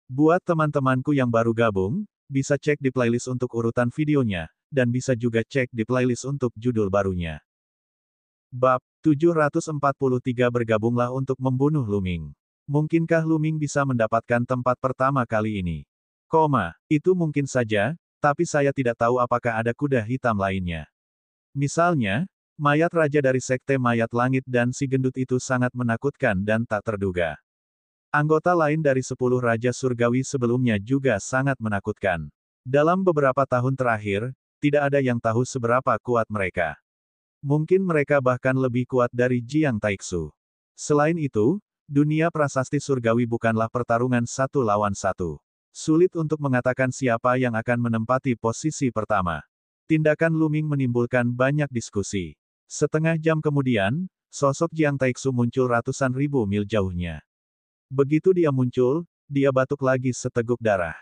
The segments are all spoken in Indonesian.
Buat teman-temanku yang baru gabung, bisa cek di playlist untuk urutan videonya, dan bisa juga cek di playlist untuk judul barunya. Bab 743 Bergabunglah untuk membunuh Luming. Mungkinkah Luming bisa mendapatkan tempat pertama kali ini? Itu mungkin saja, tapi saya tidak tahu apakah ada kuda hitam lainnya. Misalnya, mayat raja dari Sekte Mayat Langit dan si gendut itu sangat menakutkan dan tak terduga. Anggota lain dari 10 Raja Surgawi sebelumnya juga sangat menakutkan. Dalam beberapa tahun terakhir, tidak ada yang tahu seberapa kuat mereka. Mungkin mereka bahkan lebih kuat dari Jiang Taixu. Selain itu, dunia prasasti surgawi bukanlah pertarungan satu lawan satu. Sulit untuk mengatakan siapa yang akan menempati posisi pertama. Tindakan Luming menimbulkan banyak diskusi. Setengah jam kemudian, sosok Jiang Taixu muncul ratusan ribu mil jauhnya. Begitu dia muncul, dia batuk lagi seteguk darah.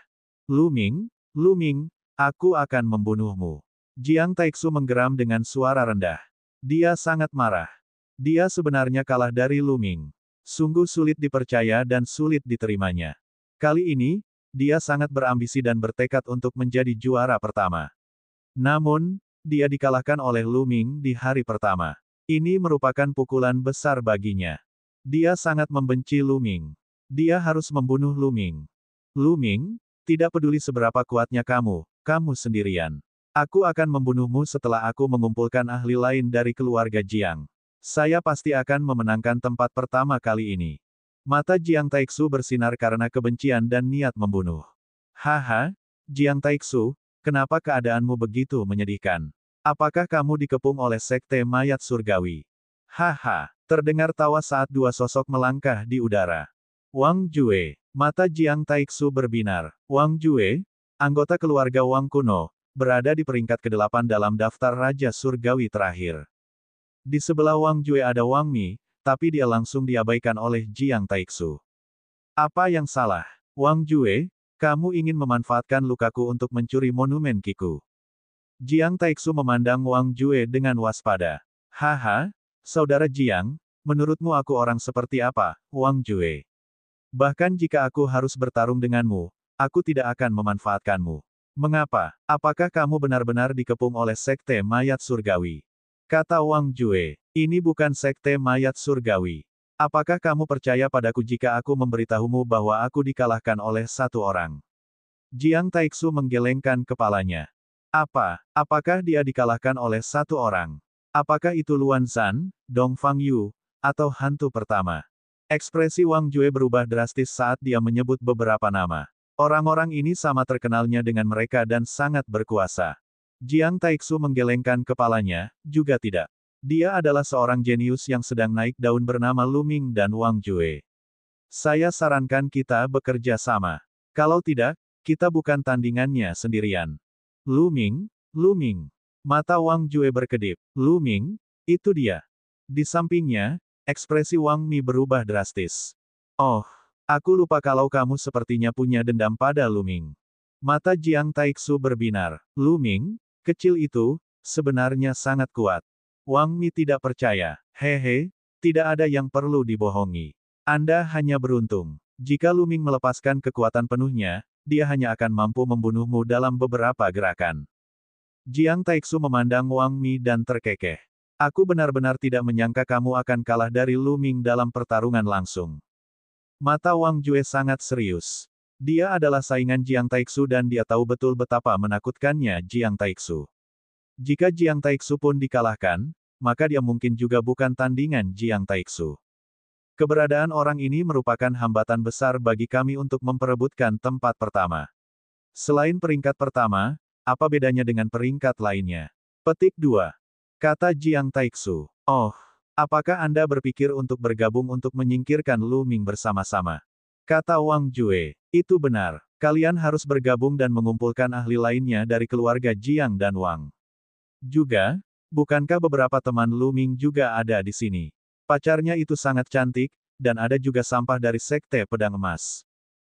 Luming, Luming, aku akan membunuhmu. Jiang Taixu menggeram dengan suara rendah. Dia sangat marah. Dia sebenarnya kalah dari Luming. Sungguh sulit dipercaya dan sulit diterimanya. Kali ini, dia sangat berambisi dan bertekad untuk menjadi juara pertama. Namun, dia dikalahkan oleh Luming di hari pertama. Ini merupakan pukulan besar baginya. Dia sangat membenci Luming. Dia harus membunuh Luming. Luming, tidak peduli seberapa kuatnya kamu, kamu sendirian. Aku akan membunuhmu setelah aku mengumpulkan ahli lain dari keluarga Jiang. Saya pasti akan memenangkan tempat pertama kali ini. Mata Jiang Taixu bersinar karena kebencian dan niat membunuh. Haha, Jiang Taixu, kenapa keadaanmu begitu menyedihkan? Apakah kamu dikepung oleh Sekte Mayat Surgawi? Haha, terdengar tawa saat dua sosok melangkah di udara. Wang Jue, mata Jiang Taixu berbinar. Wang Jue, anggota keluarga Wang kuno, berada di peringkat ke-8 dalam daftar Raja Surgawi terakhir. Di sebelah Wang Jue ada Wang Mi, tapi dia langsung diabaikan oleh Jiang Taixu. Apa yang salah? Wang Jue, kamu ingin memanfaatkan lukaku untuk mencuri monumen Kiku. Jiang Taixu memandang Wang Jue dengan waspada. Haha, saudara Jiang, menurutmu aku orang seperti apa, Wang Jue? Bahkan jika aku harus bertarung denganmu, aku tidak akan memanfaatkanmu. Mengapa? Apakah kamu benar-benar dikepung oleh Sekte Mayat Surgawi? Kata Wang Jue, ini bukan Sekte Mayat Surgawi. Apakah kamu percaya padaku jika aku memberitahumu bahwa aku dikalahkan oleh satu orang? Jiang Taixu menggelengkan kepalanya. Apakah dia dikalahkan oleh satu orang? Apakah itu Luan Zhan, Dong Fangyu, atau hantu pertama? Ekspresi Wang Jue berubah drastis saat dia menyebut beberapa nama. Orang-orang ini sama terkenalnya dengan mereka dan sangat berkuasa. Jiang Taixu menggelengkan kepalanya, juga tidak. Dia adalah seorang jenius yang sedang naik daun bernama Luming dan Wang Jue. Saya sarankan kita bekerja sama. Kalau tidak, kita bukan tandingannya sendirian. Luming, Luming. Mata Wang Jue berkedip. Luming, itu dia. Di sampingnya, ekspresi Wang Mi berubah drastis. Oh, aku lupa kalau kamu sepertinya punya dendam pada Luming. Mata Jiang Taixu berbinar. Luming, kecil itu, sebenarnya sangat kuat. Wang Mi tidak percaya. Hehe, tidak ada yang perlu dibohongi. Anda hanya beruntung. Jika Luming melepaskan kekuatan penuhnya, dia hanya akan mampu membunuhmu dalam beberapa gerakan. Jiang Taixu memandang Wang Mi dan terkekeh. Aku benar-benar tidak menyangka kamu akan kalah dari Luming dalam pertarungan langsung. Mata Wang Jue sangat serius. Dia adalah saingan Jiang Taixu dan dia tahu betul betapa menakutkannya Jiang Taixu. Jika Jiang Taixu pun dikalahkan, maka dia mungkin juga bukan tandingan Jiang Taixu. Keberadaan orang ini merupakan hambatan besar bagi kami untuk memperebutkan tempat pertama. Selain peringkat pertama, apa bedanya dengan peringkat lainnya? Petik 2. Kata Jiang Taixu. Oh, apakah Anda berpikir untuk bergabung untuk menyingkirkan Luming bersama-sama? Kata Wang Jue. Itu benar. Kalian harus bergabung dan mengumpulkan ahli lainnya dari keluarga Jiang dan Wang. Juga, bukankah beberapa teman Luming juga ada di sini? Pacarnya itu sangat cantik, dan ada juga sampah dari Sekte Pedang Emas.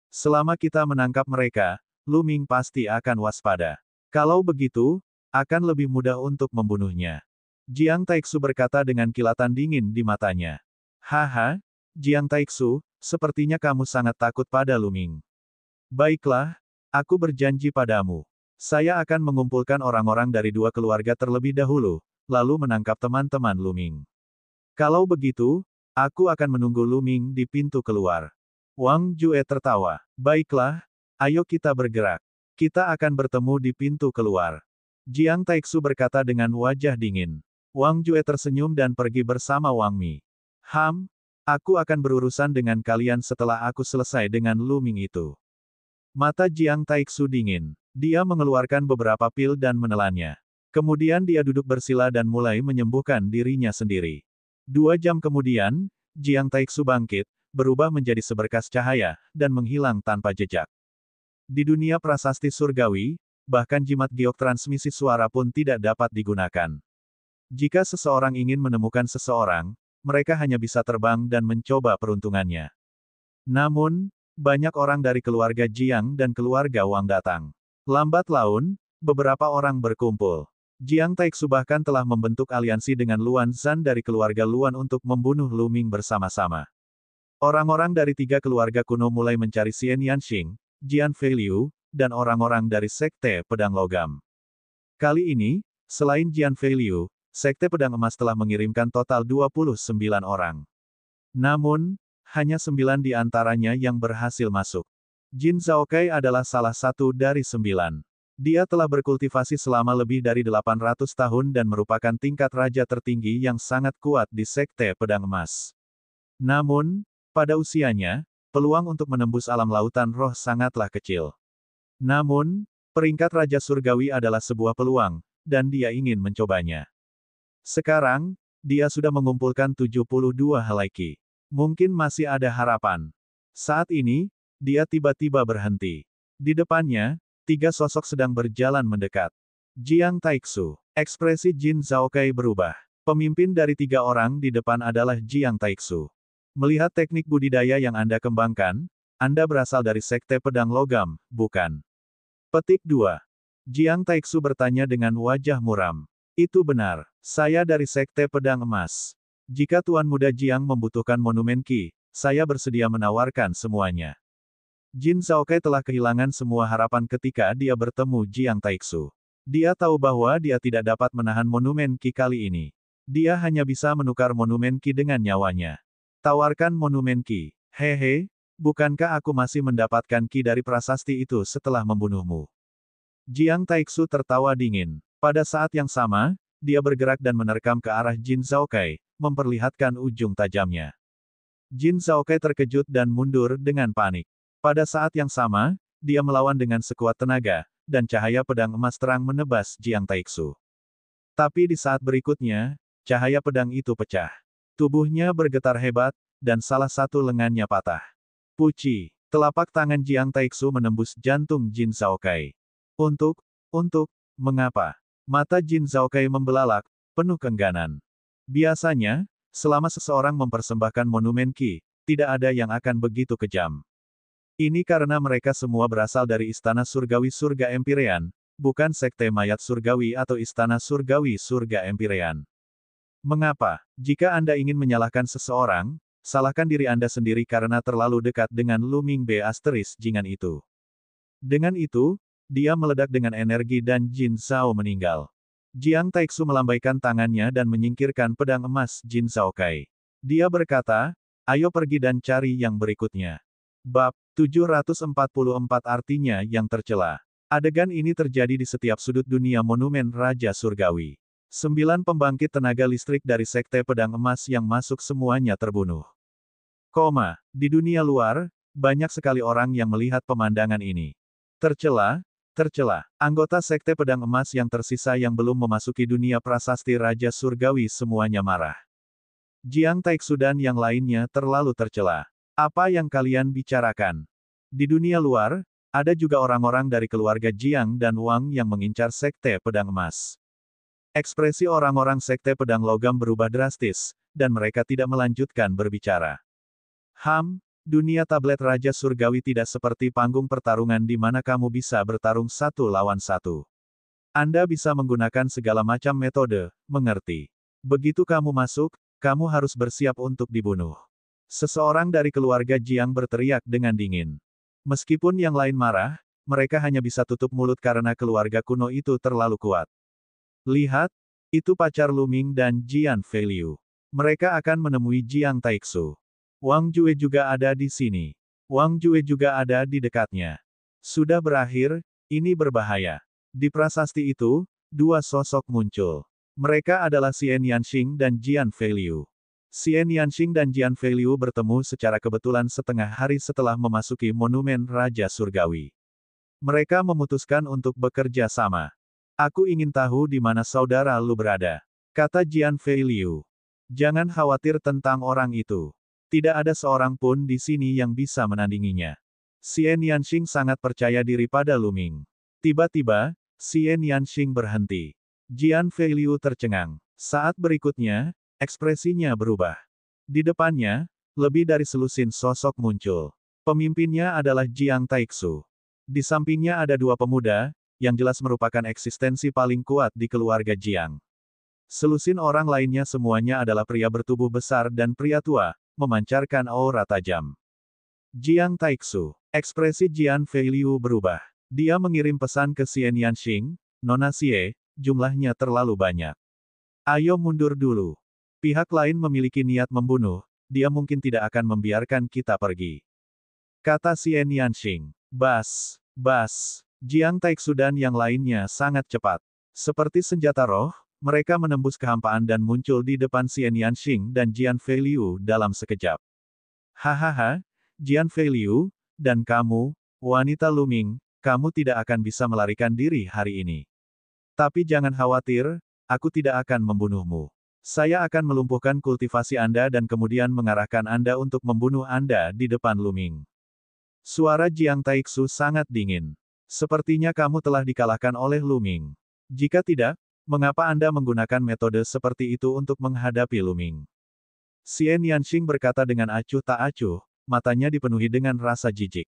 Selama kita menangkap mereka, Luming pasti akan waspada. Kalau begitu, akan lebih mudah untuk membunuhnya. Jiang Taixu berkata dengan kilatan dingin di matanya. Haha, Jiang Taixu, sepertinya kamu sangat takut pada Luming. Baiklah, aku berjanji padamu. Saya akan mengumpulkan orang-orang dari dua keluarga terlebih dahulu, lalu menangkap teman-teman Lu Ming. Kalau begitu, aku akan menunggu Lu Ming di pintu keluar. Wang Jue tertawa. Baiklah, ayo kita bergerak. Kita akan bertemu di pintu keluar. Jiang Taixu berkata dengan wajah dingin. Wang Jue tersenyum dan pergi bersama Wang Mi. Aku akan berurusan dengan kalian setelah aku selesai dengan Lu Ming itu. Mata Jiang Taixu dingin. Dia mengeluarkan beberapa pil dan menelannya. Kemudian dia duduk bersila dan mulai menyembuhkan dirinya sendiri. 2 jam kemudian, Jiang Taixu bangkit, berubah menjadi seberkas cahaya, dan menghilang tanpa jejak. Di dunia prasasti surgawi, bahkan jimat giok transmisi suara pun tidak dapat digunakan. Jika seseorang ingin menemukan seseorang, mereka hanya bisa terbang dan mencoba peruntungannya. Namun, banyak orang dari keluarga Jiang dan keluarga Wang datang. Lambat laun, beberapa orang berkumpul. Jiang Taixu bahkan telah membentuk aliansi dengan Luan Zhan dari keluarga Luan untuk membunuh Lu Ming bersama-sama. Orang-orang dari 3 keluarga kuno mulai mencari Xian Yanxing, Jian Feiliu, dan orang-orang dari Sekte Pedang Logam. Kali ini, selain Jian Feiliu, Sekte Pedang Emas telah mengirimkan total 29 orang. Namun, hanya 9 di antaranya yang berhasil masuk. Jin Zhaokai adalah salah satu dari 9. Dia telah berkultivasi selama lebih dari 800 tahun dan merupakan tingkat raja tertinggi yang sangat kuat di Sekte Pedang Emas. Namun, pada usianya, peluang untuk menembus alam lautan roh sangatlah kecil. Namun, peringkat Raja Surgawi adalah sebuah peluang, dan dia ingin mencobanya. Sekarang, dia sudah mengumpulkan 72 helai qi. Mungkin masih ada harapan. Saat ini, dia tiba-tiba berhenti. Di depannya, 3 sosok sedang berjalan mendekat. Jiang Taixu. Ekspresi Jin Zhaokai berubah. Pemimpin dari 3 orang di depan adalah Jiang Taixu. Melihat teknik budidaya yang Anda kembangkan, Anda berasal dari Sekte Pedang Logam, bukan? Petik 2. Jiang Taixu bertanya dengan wajah muram. Itu benar. Saya dari Sekte Pedang Emas. Jika Tuan Muda Jiang membutuhkan monumen qi, saya bersedia menawarkan semuanya. Jin Zhaokai telah kehilangan semua harapan ketika dia bertemu Jiang Taixu. Dia tahu bahwa dia tidak dapat menahan monumen qi kali ini. Dia hanya bisa menukar monumen qi dengan nyawanya. Tawarkan monumen qi. Hehe, bukankah aku masih mendapatkan qi dari prasasti itu setelah membunuhmu? Jiang Taixu tertawa dingin. Pada saat yang sama, dia bergerak dan menerkam ke arah Jin Zhaokai, memperlihatkan ujung tajamnya. Jin Zhaokai terkejut dan mundur dengan panik. Pada saat yang sama, dia melawan dengan sekuat tenaga, dan cahaya pedang emas terang menebas Jiang Taixu. Tapi di saat berikutnya, cahaya pedang itu pecah. Tubuhnya bergetar hebat, dan salah satu lengannya patah. Puci, telapak tangan Jiang Taixu menembus jantung Jin Zhaokai. Mengapa? Mata Jin Zhaokai membelalak, penuh keengganan. Biasanya, selama seseorang mempersembahkan monumen qi, tidak ada yang akan begitu kejam. Ini karena mereka semua berasal dari Istana Surgawi Surga Empyrean, bukan Sekte Mayat Surgawi atau Istana Surgawi Surga Empyrean. Mengapa? Jika Anda ingin menyalahkan seseorang, salahkan diri Anda sendiri karena terlalu dekat dengan Lu Ming B** Jingan itu. Dengan itu, dia meledak dengan energi dan Jin Zhao meninggal. Jiang Taixu melambaikan tangannya dan menyingkirkan pedang emas Jin Zhaokai. Dia berkata, ayo pergi dan cari yang berikutnya. Bab 744 artinya yang tercela. Adegan ini terjadi di setiap sudut dunia monumen Raja Surgawi. 9 pembangkit tenaga listrik dari Sekte Pedang Emas yang masuk semuanya terbunuh. Di dunia luar, banyak sekali orang yang melihat pemandangan ini. Tercela. Anggota Sekte Pedang Emas yang tersisa yang belum memasuki dunia prasasti Raja Surgawi semuanya marah. Jiang Taixu dan yang lainnya terlalu tercela. Apa yang kalian bicarakan? Di dunia luar, ada juga orang-orang dari keluarga Jiang dan Wang yang mengincar Sekte Pedang Emas. Ekspresi orang-orang Sekte Pedang Logam berubah drastis, dan mereka tidak melanjutkan berbicara. Dunia tablet Raja Surgawi tidak seperti panggung pertarungan di mana kamu bisa bertarung 1 lawan 1. Anda bisa menggunakan segala macam metode, mengerti? Begitu kamu masuk, kamu harus bersiap untuk dibunuh. Seseorang dari keluarga Jiang berteriak dengan dingin. Meskipun yang lain marah, mereka hanya bisa tutup mulut karena keluarga kuno itu terlalu kuat. Lihat, itu pacar Lu Ming dan Jian Feiliu. Mereka akan menemui Jiang Taixu. Wang Jue juga ada di sini. Wang Jue juga ada di dekatnya. Sudah berakhir, ini berbahaya. Di prasasti itu, dua sosok muncul. Mereka adalah Xian Yanxing dan Jian Feiliu. Xian Yanxing dan Jian Feiliu bertemu secara kebetulan setengah hari setelah memasuki Monumen Raja Surgawi. Mereka memutuskan untuk bekerja sama. Aku ingin tahu di mana saudara Lu berada, kata Jian Feiliu. Jangan khawatir tentang orang itu. Tidak ada seorang pun di sini yang bisa menandinginya. Xian Yanxing sangat percaya diri pada Lu Ming. Tiba-tiba, Xian Yanxing berhenti. Jian Feiliu tercengang. Saat berikutnya, ekspresinya berubah. Di depannya, lebih dari selusin sosok muncul. Pemimpinnya adalah Jiang Taixu. Di sampingnya ada dua pemuda, yang jelas merupakan eksistensi paling kuat di keluarga Jiang. Selusin orang lainnya semuanya adalah pria bertubuh besar dan pria tua, memancarkan aura tajam. Jiang Taixu. Ekspresi Jian Feiliu berubah. Dia mengirim pesan ke Xian Yanxing, Nona Xie, jumlahnya terlalu banyak. Ayo mundur dulu. Pihak lain memiliki niat membunuh, dia mungkin tidak akan membiarkan kita pergi. Kata Xian Yanxing. Bas. Jiang Taixu dan yang lainnya sangat cepat. Seperti senjata roh, mereka menembus kehampaan dan muncul di depan Xian Yanxing dan Jian Feiliu dalam sekejap. Hahaha, Jian Feiliu, dan kamu, wanita Lu Ming, kamu tidak akan bisa melarikan diri hari ini. Tapi jangan khawatir, aku tidak akan membunuhmu. Saya akan melumpuhkan kultivasi Anda dan kemudian mengarahkan Anda untuk membunuh Anda di depan Lu Ming. Suara Jiang Taixu sangat dingin. Sepertinya kamu telah dikalahkan oleh Lu Ming. Jika tidak, mengapa Anda menggunakan metode seperti itu untuk menghadapi Lu Ming? Xian Yanxing berkata dengan acuh tak acuh, matanya dipenuhi dengan rasa jijik.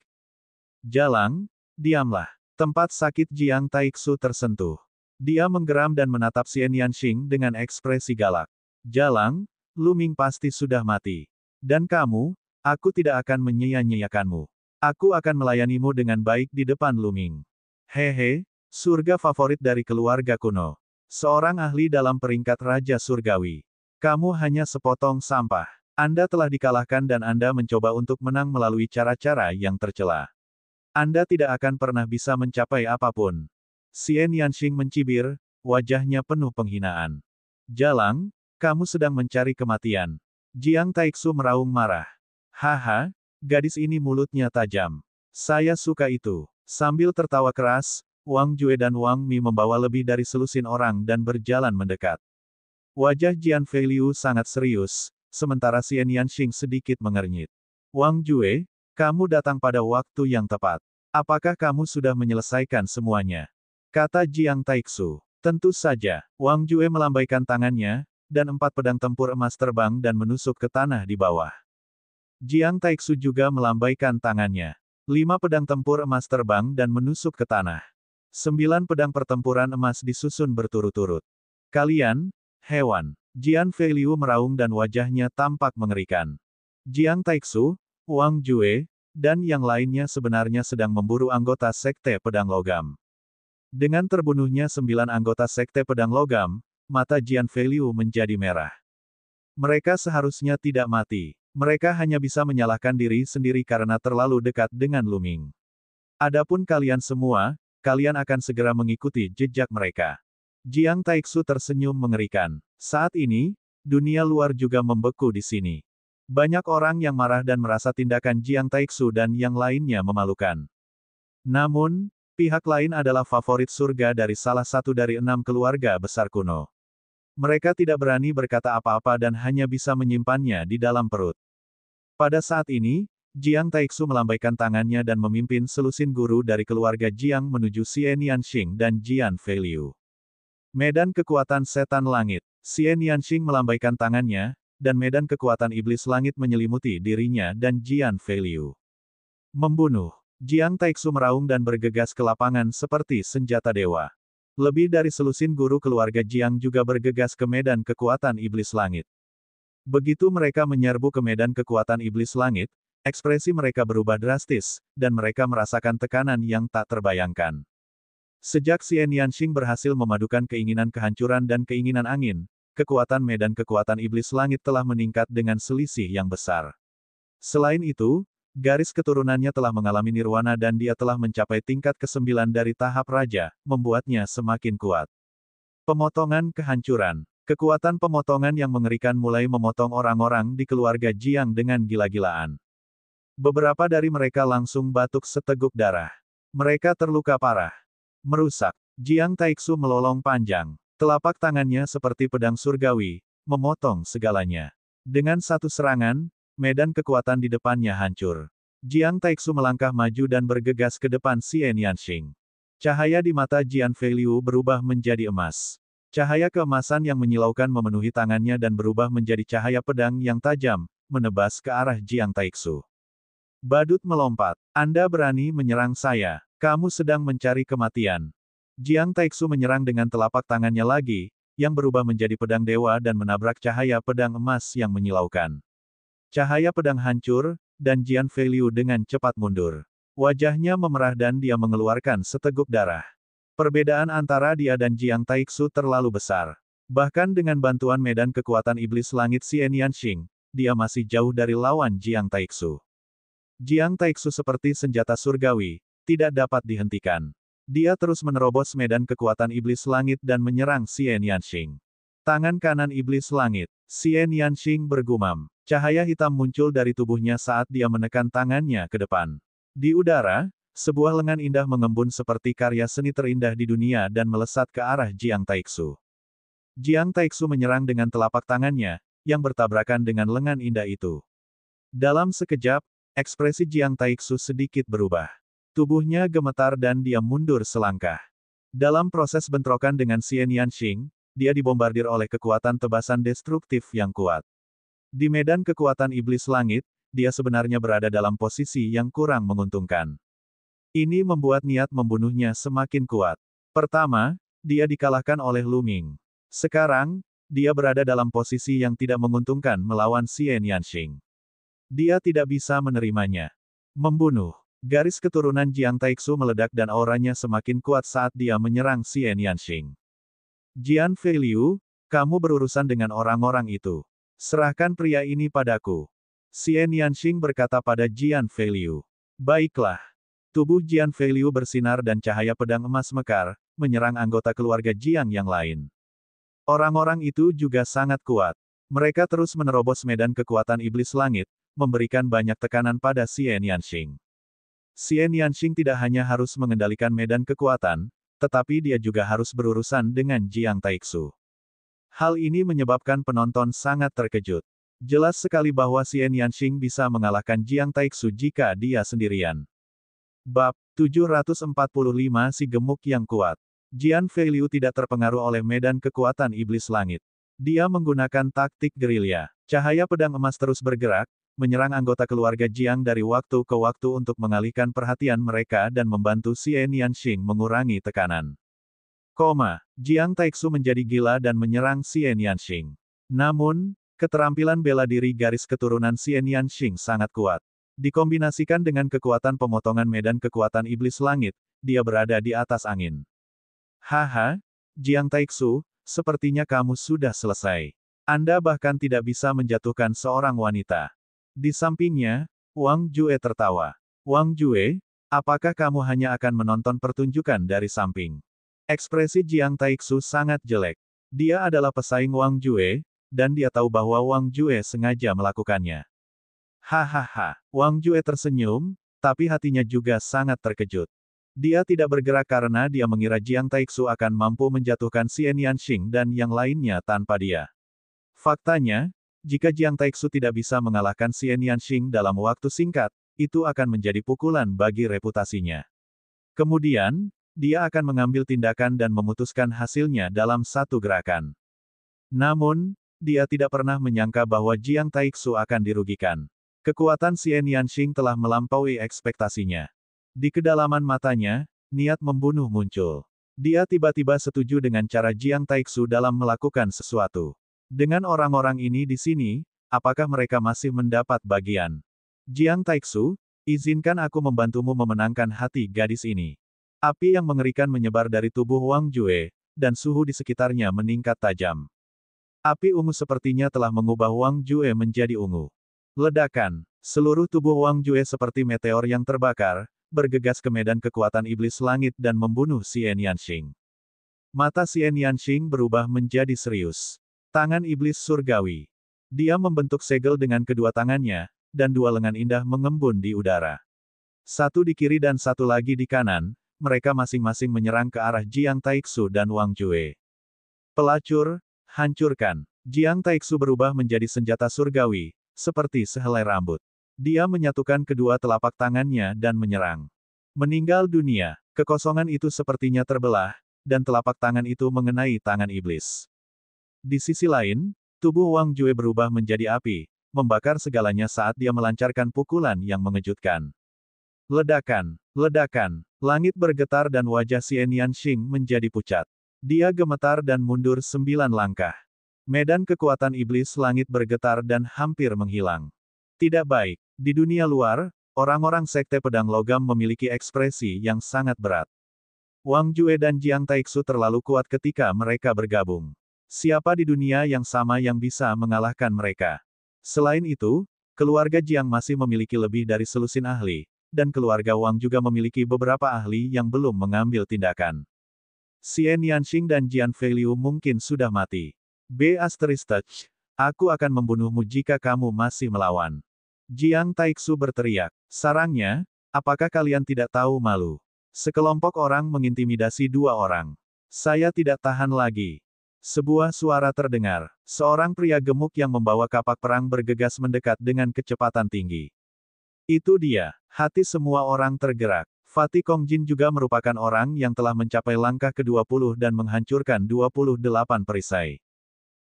Jalang, diamlah. Tempat sakit Jiang Taixu tersentuh. Dia menggeram dan menatap Xian Yanxing dengan ekspresi galak. Jalang, Lu Ming pasti sudah mati. Dan kamu, aku tidak akan menyia-nyiakanmu. Aku akan melayanimu dengan baik di depan Lu Ming. Hehe, surga favorit dari keluarga kuno. Seorang ahli dalam peringkat Raja Surgawi. Kamu hanya sepotong sampah. Anda telah dikalahkan dan Anda mencoba untuk menang melalui cara-cara yang tercela. Anda tidak akan pernah bisa mencapai apapun. Xian Yanxing mencibir, wajahnya penuh penghinaan. Jalang, kamu sedang mencari kematian. Jiang Taixu meraung marah. Haha, gadis ini mulutnya tajam. Saya suka itu. Sambil tertawa keras, Wang Jue dan Wang Mi membawa lebih dari selusin orang dan berjalan mendekat. Wajah Jian Feiliu sangat serius, sementara Xian Yanxing sedikit mengernyit. Wang Jue, kamu datang pada waktu yang tepat. Apakah kamu sudah menyelesaikan semuanya? Kata Jiang Taixu. Tentu saja. Wang Jue melambaikan tangannya, dan 4 pedang tempur emas terbang dan menusuk ke tanah di bawah. Jiang Taixu juga melambaikan tangannya. 5 pedang tempur emas terbang dan menusuk ke tanah. 9 pedang pertempuran emas disusun berturut-turut. Kalian, hewan. Jian Feiliu meraung dan wajahnya tampak mengerikan. Jiang Taixu, Wang Jue, dan yang lainnya sebenarnya sedang memburu anggota Sekte Pedang Logam. Dengan terbunuhnya 9 anggota Sekte Pedang Logam, mata Jian Feiliu menjadi merah. Mereka seharusnya tidak mati. Mereka hanya bisa menyalahkan diri sendiri karena terlalu dekat dengan Lu Ming. Adapun kalian semua, kalian akan segera mengikuti jejak mereka. Jiang Taixu tersenyum mengerikan. Saat ini, dunia luar juga membeku di sini. Banyak orang yang marah dan merasa tindakan Jiang Taixu dan yang lainnya memalukan. Namun, pihak lain adalah favorit surga dari salah satu dari 6 keluarga besar kuno. Mereka tidak berani berkata apa-apa dan hanya bisa menyimpannya di dalam perut. Pada saat ini, Jiang Taixu melambaikan tangannya dan memimpin selusin guru dari keluarga Jiang menuju Xian Yanxing dan Jian Feiliu. Medan kekuatan setan langit. Xian Yanxing melambaikan tangannya, dan medan kekuatan iblis langit menyelimuti dirinya dan Jian Feiliu. Membunuh. Jiang Taixu meraung dan bergegas ke lapangan seperti senjata dewa. Lebih dari selusin guru keluarga Jiang juga bergegas ke medan kekuatan iblis langit. Begitu mereka menyerbu ke medan kekuatan iblis langit, Ekspresi mereka berubah drastis, dan mereka merasakan tekanan yang tak terbayangkan. Sejak Xian Yanxing berhasil memadukan keinginan kehancuran dan keinginan angin, kekuatan medan kekuatan iblis langit telah meningkat dengan selisih yang besar. Selain itu, garis keturunannya telah mengalami nirwana dan dia telah mencapai tingkat ke-9 dari tahap raja, membuatnya semakin kuat. Pemotongan kehancuran. Kekuatan pemotongan yang mengerikan mulai memotong orang-orang di keluarga Jiang dengan gila-gilaan. Beberapa dari mereka langsung batuk seteguk darah. Mereka terluka parah. Merusak. Jiang Taixu melolong panjang. Telapak tangannya seperti pedang surgawi, memotong segalanya. Dengan satu serangan, medan kekuatan di depannya hancur. Jiang Taixu melangkah maju dan bergegas ke depan Xian Yanxing. Cahaya di mata Jian Feiliu berubah menjadi emas. Cahaya keemasan yang menyilaukan memenuhi tangannya dan berubah menjadi cahaya pedang yang tajam, menebas ke arah Jiang Taixu. Badut melompat. Anda berani menyerang saya. Kamu sedang mencari kematian. Jiang Taixu menyerang dengan telapak tangannya lagi, yang berubah menjadi pedang dewa dan menabrak cahaya pedang emas yang menyilaukan. Cahaya pedang hancur, dan Jian Feiliu dengan cepat mundur. Wajahnya memerah dan dia mengeluarkan seteguk darah. Perbedaan antara dia dan Jiang Taixu terlalu besar. Bahkan dengan bantuan medan kekuatan iblis langit Xian Yanxing, dia masih jauh dari lawan Jiang Taixu. Jiang Taixu seperti senjata surgawi, tidak dapat dihentikan. Dia terus menerobos medan kekuatan iblis langit dan menyerang Xian Yanxing. Tangan kanan iblis langit. Xian Yanxing bergumam. Cahaya hitam muncul dari tubuhnya saat dia menekan tangannya ke depan. Di udara, sebuah lengan indah mengembun seperti karya seni terindah di dunia dan melesat ke arah Jiang Taixu. Jiang Taixu menyerang dengan telapak tangannya, yang bertabrakan dengan lengan indah itu. Dalam sekejap, ekspresi Jiang Taixu sedikit berubah. Tubuhnya gemetar dan dia mundur selangkah. Dalam proses bentrokan dengan Xian Yanxing, dia dibombardir oleh kekuatan tebasan destruktif yang kuat. Di medan kekuatan iblis langit, dia sebenarnya berada dalam posisi yang kurang menguntungkan. Ini membuat niat membunuhnya semakin kuat. Pertama, dia dikalahkan oleh Lu Ming. Sekarang, dia berada dalam posisi yang tidak menguntungkan melawan Xian Yanxing. Dia tidak bisa menerimanya. Membunuh. Garis keturunan Jiang Taixu meledak dan auranya semakin kuat saat dia menyerang Xian Yanxing. Jian Feiliu, kamu berurusan dengan orang-orang itu. Serahkan pria ini padaku. Xian Yanxing berkata pada Jian Feiliu. Baiklah. Tubuh Jian Feiliu bersinar dan cahaya pedang emas mekar, menyerang anggota keluarga Jiang yang lain. Orang-orang itu juga sangat kuat. Mereka terus menerobos medan kekuatan iblis langit, memberikan banyak tekanan pada Xian Yanxing. Xian Yanxing tidak hanya harus mengendalikan medan kekuatan, tetapi dia juga harus berurusan dengan Jiang Taixu. Hal ini menyebabkan penonton sangat terkejut. Jelas sekali bahwa Xian Yanxing bisa mengalahkan Jiang Taixu jika dia sendirian. Bab 745 Si Gemuk yang Kuat. Jian Feiliu tidak terpengaruh oleh medan kekuatan iblis langit. Dia menggunakan taktik gerilya. Cahaya pedang emas terus bergerak, menyerang anggota keluarga Jiang dari waktu ke waktu untuk mengalihkan perhatian mereka dan membantu Xian Yanxing mengurangi tekanan. Jiang Taixu menjadi gila dan menyerang Xian Yanxing. Namun, keterampilan bela diri garis keturunan Xian Yanxing sangat kuat. Dikombinasikan dengan kekuatan pemotongan medan kekuatan iblis langit, dia berada di atas angin. Haha, Jiang Taixu, sepertinya kamu sudah selesai. Anda bahkan tidak bisa menjatuhkan seorang wanita. Di sampingnya, Wang Jue tertawa. Wang Jue, apakah kamu hanya akan menonton pertunjukan dari samping? Ekspresi Jiang Taixu sangat jelek. Dia adalah pesaing Wang Jue, dan dia tahu bahwa Wang Jue sengaja melakukannya. Hahaha, Wang Jue tersenyum, tapi hatinya juga sangat terkejut. Dia tidak bergerak karena dia mengira Jiang Taixu akan mampu menjatuhkan Xian Yanxing dan yang lainnya tanpa dia. Faktanya, jika Jiang Taixu tidak bisa mengalahkan Xian Yanxing dalam waktu singkat, itu akan menjadi pukulan bagi reputasinya. Kemudian, dia akan mengambil tindakan dan memutuskan hasilnya dalam satu gerakan. Namun, dia tidak pernah menyangka bahwa Jiang Taixu akan dirugikan. Kekuatan Xian Yanxing telah melampaui ekspektasinya. Di kedalaman matanya, niat membunuh muncul. Dia tiba-tiba setuju dengan cara Jiang Taixu dalam melakukan sesuatu. Dengan orang-orang ini di sini, apakah mereka masih mendapat bagian? Jiang Taixu, izinkan aku membantumu memenangkan hati gadis ini. Api yang mengerikan menyebar dari tubuh Wang Jue, dan suhu di sekitarnya meningkat tajam. Api ungu sepertinya telah mengubah Wang Jue menjadi ungu. Ledakan. Seluruh tubuh Wang Jue seperti meteor yang terbakar, bergegas ke medan kekuatan iblis langit dan membunuh Xian Yanxing. Mata Xian Yanxing berubah menjadi serius. Tangan iblis surgawi. Dia membentuk segel dengan kedua tangannya, dan dua lengan indah mengembun di udara. Satu di kiri dan satu lagi di kanan, mereka masing-masing menyerang ke arah Jiang Taixu dan Wang Jue. Pelacur, hancurkan. Jiang Taixu berubah menjadi senjata surgawi, seperti sehelai rambut. Dia menyatukan kedua telapak tangannya dan menyerang. Meninggal dunia, kekosongan itu sepertinya terbelah, dan telapak tangan itu mengenai tangan iblis. Di sisi lain, tubuh Wang Jue berubah menjadi api, membakar segalanya saat dia melancarkan pukulan yang mengejutkan. Ledakan, ledakan, langit bergetar dan wajah Xian Yanxing menjadi pucat. Dia gemetar dan mundur 9 langkah. Medan kekuatan iblis langit bergetar dan hampir menghilang. Tidak baik. Di dunia luar, orang-orang sekte pedang logam memiliki ekspresi yang sangat berat. Wang Jue dan Jiang Taixu terlalu kuat ketika mereka bergabung. Siapa di dunia yang sama yang bisa mengalahkan mereka? Selain itu, keluarga Jiang masih memiliki lebih dari selusin ahli, dan keluarga Wang juga memiliki beberapa ahli yang belum mengambil tindakan. Xian Yanxing dan Jian Feiliu mungkin sudah mati. Aku akan membunuhmu jika kamu masih melawan. Jiang Taixu berteriak. Sarangnya, apakah kalian tidak tahu malu? Sekelompok orang mengintimidasi dua orang. Saya tidak tahan lagi. Sebuah suara terdengar. Seorang pria gemuk yang membawa kapak perang bergegas mendekat dengan kecepatan tinggi. Itu dia. Hati semua orang tergerak. Fatih Kongjin juga merupakan orang yang telah mencapai langkah ke-20 dan menghancurkan 28 perisai.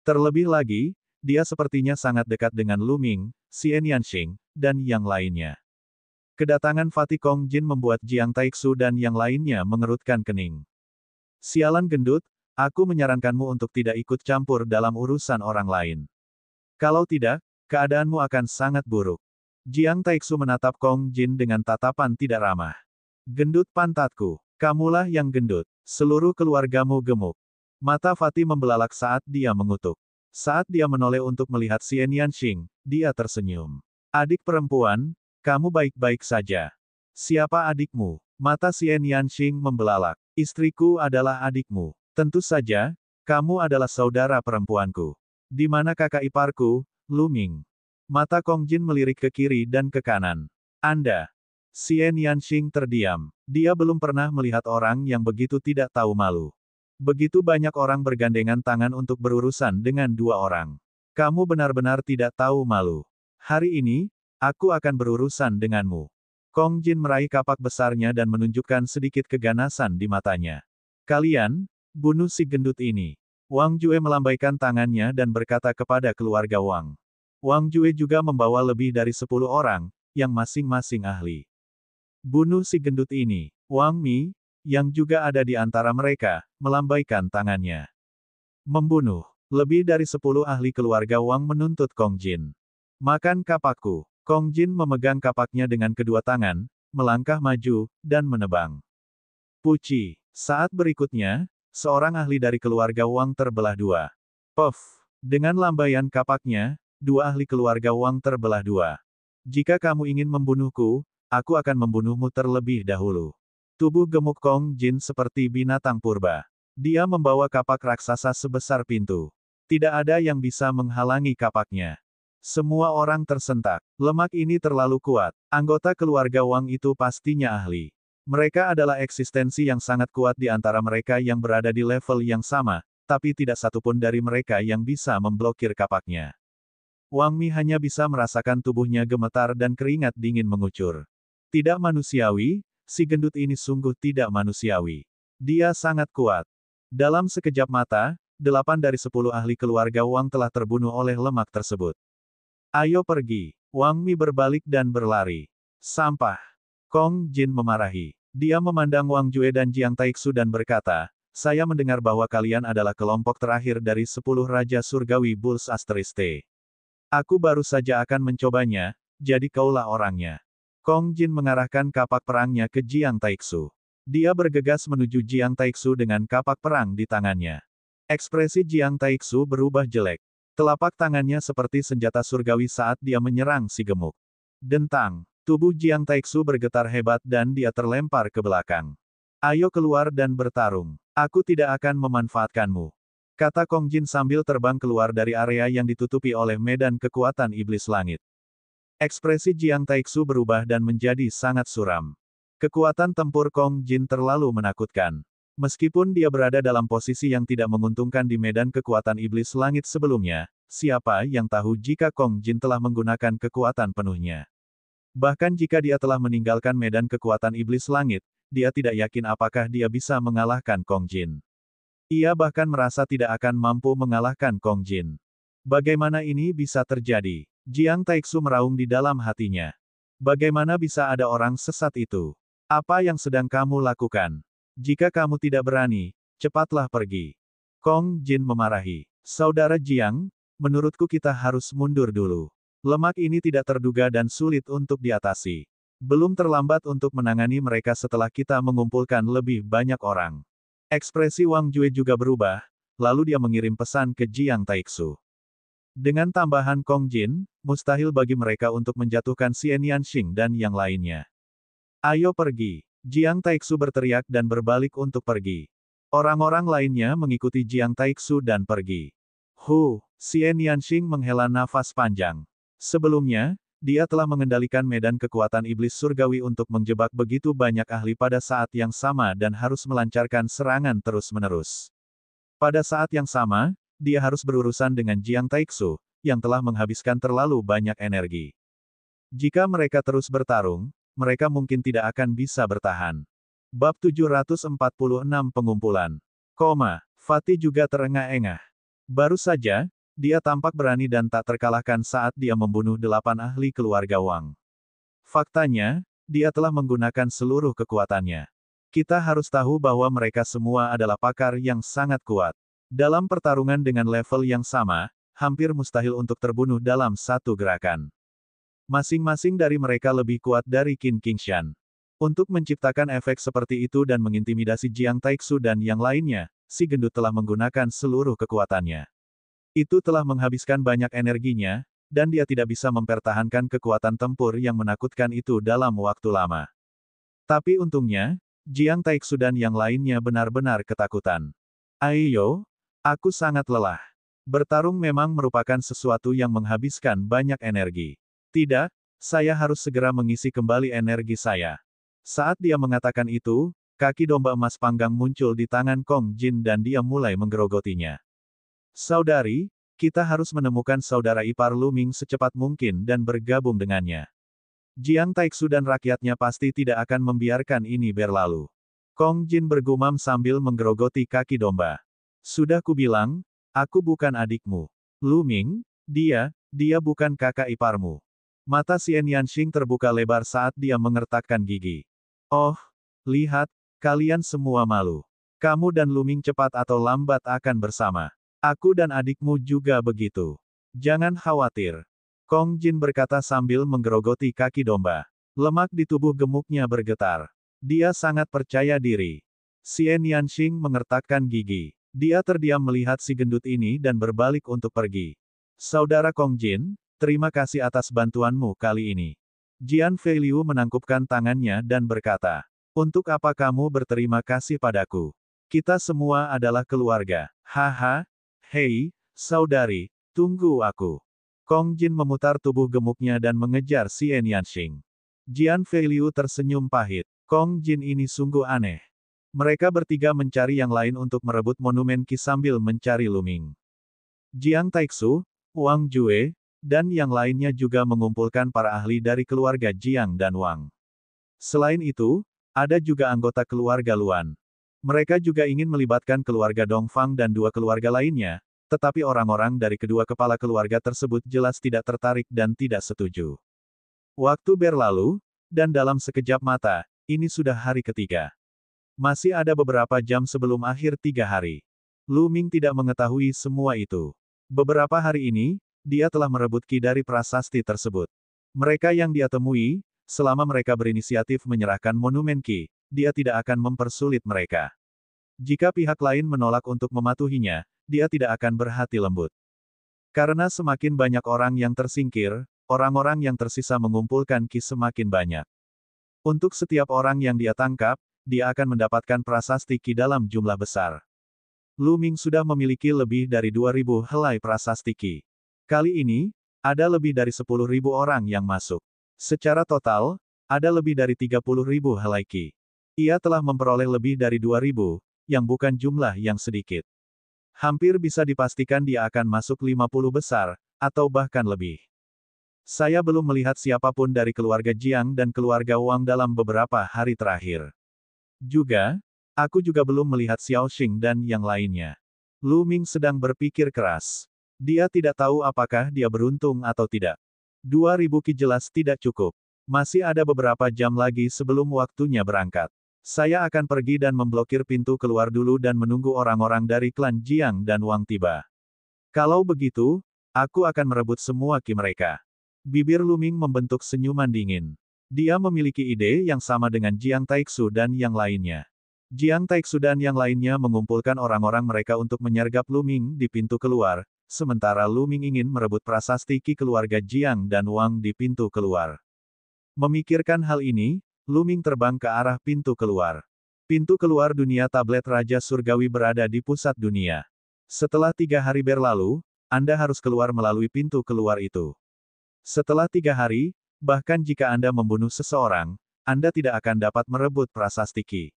Terlebih lagi, dia sepertinya sangat dekat dengan Lu Ming, Xian Yanxing, dan yang lainnya. Kedatangan Fatih Kongjin membuat Jiang Taixu dan yang lainnya mengerutkan kening. Sialan gendut, aku menyarankanmu untuk tidak ikut campur dalam urusan orang lain. Kalau tidak, keadaanmu akan sangat buruk. Jiang Taixu menatap Kongjin dengan tatapan tidak ramah. Gendut pantatku, kamulah yang gendut, seluruh keluargamu gemuk. Mata Fatih membelalak saat dia mengutuk. Saat dia menoleh untuk melihat Xian Yanxing, dia tersenyum. Adik perempuan, kamu baik-baik saja. Siapa adikmu? Mata Xian Yanxing membelalak. Istriku adalah adikmu. Tentu saja, kamu adalah saudara perempuanku. Di mana kakak iparku, Lu Ming? Mata Kongjin melirik ke kiri dan ke kanan. Anda. Xian Yanxing terdiam. Dia belum pernah melihat orang yang begitu tidak tahu malu. Begitu banyak orang bergandengan tangan untuk berurusan dengan dua orang. Kamu benar-benar tidak tahu malu. Hari ini, aku akan berurusan denganmu. Kongjin meraih kapak besarnya dan menunjukkan sedikit keganasan di matanya. Kalian, bunuh si gendut ini. Wang Jue melambaikan tangannya dan berkata kepada keluarga Wang. Wang Jue juga membawa lebih dari 10 orang, yang masing-masing ahli. Bunuh si gendut ini. Wang Mi, yang juga ada di antara mereka, melambaikan tangannya. Membunuh. Lebih dari 10 ahli keluarga Wang menuntut Kongjin. Makan kapakku. Kongjin memegang kapaknya dengan kedua tangan, melangkah maju, dan menebang. Puci. Saat berikutnya, seorang ahli dari keluarga Wang terbelah dua. Puff. Dengan lambaian kapaknya, dua ahli keluarga Wang terbelah dua. Jika kamu ingin membunuhku, aku akan membunuhmu terlebih dahulu. Tubuh gemuk Kongjin seperti binatang purba. Dia membawa kapak raksasa sebesar pintu. Tidak ada yang bisa menghalangi kapaknya. Semua orang tersentak. Lemak ini terlalu kuat. Anggota keluarga Wang itu pastinya ahli. Mereka adalah eksistensi yang sangat kuat di antara mereka yang berada di level yang sama, tapi tidak satupun dari mereka yang bisa memblokir kapaknya. Wang Mi hanya bisa merasakan tubuhnya gemetar dan keringat dingin mengucur. Tidak manusiawi. Si gendut ini sungguh tidak manusiawi. Dia sangat kuat. Dalam sekejap mata, 8 dari 10 ahli keluarga Wang telah terbunuh oleh lemak tersebut. Ayo pergi. Wang Mi berbalik dan berlari. Sampah. Kongjin memarahi. Dia memandang Wang Jue dan Jiang Taixu dan berkata, saya mendengar bahwa kalian adalah kelompok terakhir dari 10 Raja Surgawi Bulls Asteriste. Aku baru saja akan mencobanya, jadi kaulah orangnya. Kong Jin mengarahkan kapak perangnya ke Jiang Taixu. Dia bergegas menuju Jiang Taixu dengan kapak perang di tangannya. Ekspresi Jiang Taixu berubah jelek. Telapak tangannya seperti senjata surgawi saat dia menyerang si gemuk. Dentang, tubuh Jiang Taixu bergetar hebat dan dia terlempar ke belakang. Ayo keluar dan bertarung. Aku tidak akan memanfaatkanmu, kata Kong Jin sambil terbang keluar dari area yang ditutupi oleh medan kekuatan iblis langit. Ekspresi Jiang Taixu berubah dan menjadi sangat suram. Kekuatan tempur Kong Jin terlalu menakutkan. Meskipun dia berada dalam posisi yang tidak menguntungkan di medan kekuatan iblis langit sebelumnya, siapa yang tahu jika Kong Jin telah menggunakan kekuatan penuhnya. Bahkan jika dia telah meninggalkan medan kekuatan iblis langit, dia tidak yakin apakah dia bisa mengalahkan Kong Jin. Ia bahkan merasa tidak akan mampu mengalahkan Kong Jin. Bagaimana ini bisa terjadi? Jiang Taixu meraung di dalam hatinya. Bagaimana bisa ada orang sesat itu? Apa yang sedang kamu lakukan? Jika kamu tidak berani, cepatlah pergi. Kong Jin memarahi. Saudara Jiang, menurutku kita harus mundur dulu. Lemak ini tidak terduga dan sulit untuk diatasi. Belum terlambat untuk menangani mereka setelah kita mengumpulkan lebih banyak orang. Ekspresi Wang Jue juga berubah, lalu dia mengirim pesan ke Jiang Taixu. Dengan tambahan Kong Jin, mustahil bagi mereka untuk menjatuhkan Xian Yanxing dan yang lainnya. Ayo pergi. Jiang Taixu berteriak dan berbalik untuk pergi. Orang-orang lainnya mengikuti Jiang Taixu dan pergi. Xian Yanxing menghela nafas panjang. Sebelumnya, dia telah mengendalikan medan kekuatan iblis surgawi untuk menjebak begitu banyak ahli pada saat yang sama dan harus melancarkan serangan terus-menerus. Pada saat yang sama, dia harus berurusan dengan Jiang Taixu, yang telah menghabiskan terlalu banyak energi. Jika mereka terus bertarung, mereka mungkin tidak akan bisa bertahan. Bab 746 Pengumpulan. Fatih juga terengah-engah. Baru saja, dia tampak berani dan tak terkalahkan saat dia membunuh 8 ahli keluarga Wang. Faktanya, dia telah menggunakan seluruh kekuatannya. Kita harus tahu bahwa mereka semua adalah pakar yang sangat kuat. Dalam pertarungan dengan level yang sama, hampir mustahil untuk terbunuh dalam satu gerakan. Masing-masing dari mereka lebih kuat dari Qin Qingshan. Untuk menciptakan efek seperti itu dan mengintimidasi Jiang Taixu dan yang lainnya, si gendut telah menggunakan seluruh kekuatannya. Itu telah menghabiskan banyak energinya, dan dia tidak bisa mempertahankan kekuatan tempur yang menakutkan itu dalam waktu lama. Tapi untungnya, Jiang Taixu dan yang lainnya benar-benar ketakutan. Ayo, aku sangat lelah. Bertarung memang merupakan sesuatu yang menghabiskan banyak energi. Tidak, saya harus segera mengisi kembali energi saya. Saat dia mengatakan itu, kaki domba emas panggang muncul di tangan Kong Jin dan dia mulai menggerogotinya. Saudari, kita harus menemukan saudara ipar Lu Ming secepat mungkin dan bergabung dengannya. Jiang Taixu dan rakyatnya pasti tidak akan membiarkan ini berlalu. Kong Jin bergumam sambil menggerogoti kaki domba. Sudah kubilang, aku bukan adikmu. Lu Ming, dia bukan kakak iparmu. Mata Xian Yanxing terbuka lebar saat dia mengertakkan gigi. Oh, lihat, kalian semua malu. Kamu dan Lu Ming cepat atau lambat akan bersama. Aku dan adikmu juga begitu. Jangan khawatir. Kong Jin berkata sambil menggerogoti kaki domba. Lemak di tubuh gemuknya bergetar. Dia sangat percaya diri. Xian Yanxing mengertakkan gigi. Dia terdiam melihat si gendut ini dan berbalik untuk pergi. Saudara Kong Jin, terima kasih atas bantuanmu kali ini. Jian Feiliu menangkupkan tangannya dan berkata, untuk apa kamu berterima kasih padaku? Kita semua adalah keluarga. Haha, hei, saudari, tunggu aku. Kong Jin memutar tubuh gemuknya dan mengejar Xian Yanxing. Jian Feiliu tersenyum pahit. Kong Jin ini sungguh aneh. Mereka bertiga mencari yang lain untuk merebut monumen Qi sambil mencari Lu Ming. Jiang Taixu, Wang Jue, dan yang lainnya juga mengumpulkan para ahli dari keluarga Jiang dan Wang. Selain itu, ada juga anggota keluarga Luan. Mereka juga ingin melibatkan keluarga Dongfang dan 2 keluarga lainnya, tetapi orang-orang dari kedua kepala keluarga tersebut jelas tidak tertarik dan tidak setuju. Waktu berlalu, dan dalam sekejap mata, ini sudah hari ketiga. Masih ada beberapa jam sebelum akhir 3 hari. Lu Ming tidak mengetahui semua itu. Beberapa hari ini, dia telah merebut Qi dari prasasti tersebut. Mereka yang dia temui, selama mereka berinisiatif menyerahkan monumen Qi, dia tidak akan mempersulit mereka. Jika pihak lain menolak untuk mematuhinya, dia tidak akan berhati lembut. Karena semakin banyak orang yang tersingkir, orang-orang yang tersisa mengumpulkan Qi semakin banyak. Untuk setiap orang yang dia tangkap, dia akan mendapatkan prasasti Qi dalam jumlah besar. Lu Ming sudah memiliki lebih dari 2.000 helai prasasti Qi. Kali ini, ada lebih dari 10.000 orang yang masuk. Secara total, ada lebih dari 30.000 helai Qi. Ia telah memperoleh lebih dari 2.000, yang bukan jumlah yang sedikit. Hampir bisa dipastikan dia akan masuk 50 besar, atau bahkan lebih. Saya belum melihat siapapun dari keluarga Jiang dan keluarga Wang dalam beberapa hari terakhir. Aku juga belum melihat Xiao Xing dan yang lainnya. Lu Ming sedang berpikir keras. Dia tidak tahu apakah dia beruntung atau tidak. 2.000 Qi jelas tidak cukup. Masih ada beberapa jam lagi sebelum waktunya berangkat. Saya akan pergi dan memblokir pintu keluar dulu dan menunggu orang-orang dari klan Jiang dan Wang tiba. Kalau begitu, aku akan merebut semua Qi mereka. Bibir Lu Ming membentuk senyuman dingin. Dia memiliki ide yang sama dengan Jiang Taixu dan yang lainnya. Jiang Taixu dan yang lainnya mengumpulkan orang-orang mereka untuk menyergap Lu Ming di pintu keluar, sementara Lu Ming ingin merebut prasasti Qi keluarga Jiang dan Wang di pintu keluar. Memikirkan hal ini, Lu Ming terbang ke arah pintu keluar. Pintu keluar dunia tablet Raja Surgawi berada di pusat dunia. Setelah 3 hari berlalu, Anda harus keluar melalui pintu keluar itu. Setelah 3 hari, bahkan jika Anda membunuh seseorang, Anda tidak akan dapat merebut prasasti Qi.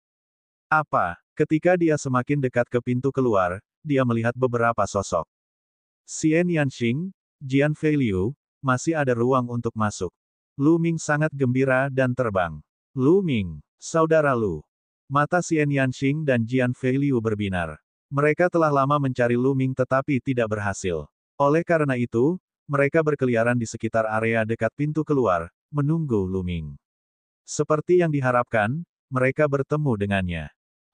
Ketika dia semakin dekat ke pintu keluar, dia melihat beberapa sosok. Xian Yanxing, Jian Feiliu, masih ada ruang untuk masuk. Lu Ming sangat gembira dan terbang. Lu Ming, saudara Lu. Mata Xian Yanxing dan Jian Feiliu berbinar. Mereka telah lama mencari Lu Ming tetapi tidak berhasil. Oleh karena itu, mereka berkeliaran di sekitar area dekat pintu keluar, menunggu Lu Ming. Seperti yang diharapkan, mereka bertemu dengannya.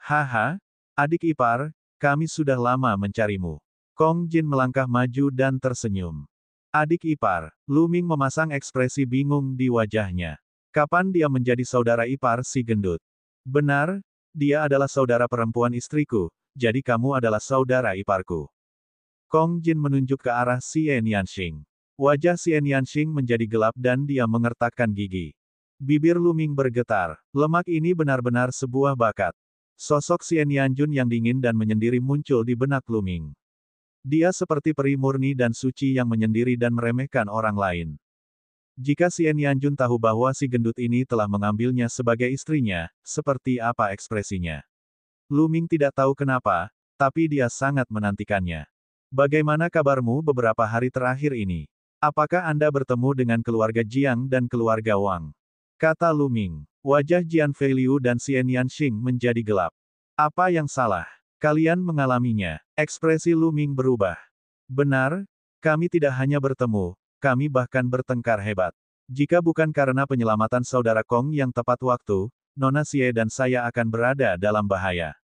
Haha, adik ipar, kami sudah lama mencarimu. Kong Jin melangkah maju dan tersenyum. Adik ipar, Lu Ming memasang ekspresi bingung di wajahnya. Kapan dia menjadi saudara ipar si gendut? Benar, dia adalah saudara perempuan istriku, jadi kamu adalah saudara iparku. Kong Jin menunjuk ke arah Xian Yanxing. Wajah Xian Yanxing menjadi gelap dan dia mengertakkan gigi. Bibir Lu Ming bergetar. Lemak ini benar-benar sebuah bakat. Sosok Xian Yanjun yang dingin dan menyendiri muncul di benak Lu Ming. Dia seperti peri murni dan suci yang menyendiri dan meremehkan orang lain. Jika Xian Yanjun tahu bahwa si gendut ini telah mengambilnya sebagai istrinya, seperti apa ekspresinya? Lu Ming tidak tahu kenapa, tapi dia sangat menantikannya. Bagaimana kabarmu beberapa hari terakhir ini? Apakah Anda bertemu dengan keluarga Jiang dan keluarga Wang? Kata Lu Ming. Wajah Jian Feiliu dan Xian Yanxing menjadi gelap. Apa yang salah? Kalian mengalaminya. Ekspresi Lu Ming berubah. Benar, kami tidak hanya bertemu, kami bahkan bertengkar hebat. Jika bukan karena penyelamatan saudara Kong yang tepat waktu, Nona Xie dan saya akan berada dalam bahaya.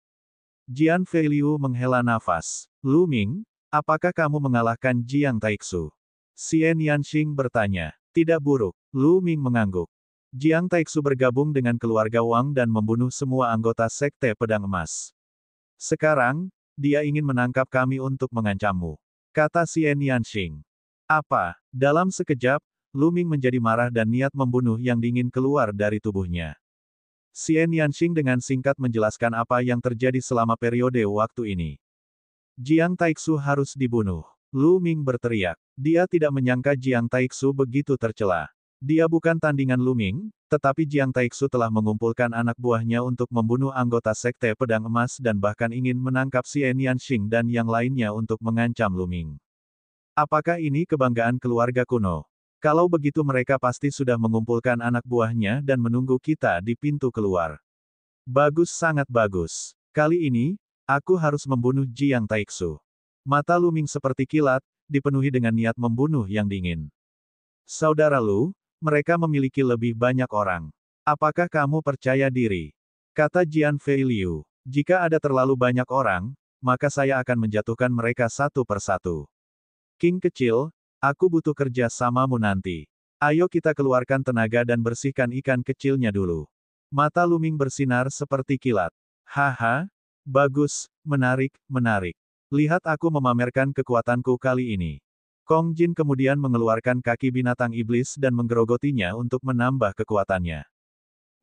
Jian Feiliu menghela nafas. Lu Ming, apakah kamu mengalahkan Jiang Taixu? Xian Yanxing bertanya. Tidak buruk. Lu Ming mengangguk. Jiang Taixu bergabung dengan keluarga Wang dan membunuh semua anggota Sekte Pedang Emas. Sekarang, dia ingin menangkap kami untuk mengancammu. Kata Xian Yanxing. Dalam sekejap, Lu Ming menjadi marah dan niat membunuh yang dingin keluar dari tubuhnya. Xian Yanxing dengan singkat menjelaskan apa yang terjadi selama periode waktu ini. Jiang Taixu harus dibunuh. Lu Ming berteriak. Dia tidak menyangka Jiang Taixu begitu tercela. Dia bukan tandingan Lu Ming, tetapi Jiang Taixu telah mengumpulkan anak buahnya untuk membunuh anggota Sekte Pedang Emas dan bahkan ingin menangkap Xian Yanxing dan yang lainnya untuk mengancam Lu Ming. Apakah ini kebanggaan keluarga kuno? Kalau begitu mereka pasti sudah mengumpulkan anak buahnya dan menunggu kita di pintu keluar. Bagus, sangat bagus. Kali ini, aku harus membunuh Jiang Taixu. Mata Lu Ming seperti kilat, dipenuhi dengan niat membunuh yang dingin. Saudara Lu, mereka memiliki lebih banyak orang. Apakah kamu percaya diri? Kata Jian Feiliu. Jika ada terlalu banyak orang, maka saya akan menjatuhkan mereka satu persatu. King kecil, aku butuh kerja samamu nanti. Ayo kita keluarkan tenaga dan bersihkan ikan kecilnya dulu. Mata Lu Ming bersinar seperti kilat. Haha, bagus, menarik, menarik. Lihat aku memamerkan kekuatanku kali ini. Kong Jin kemudian mengeluarkan kaki binatang iblis dan menggerogotinya untuk menambah kekuatannya.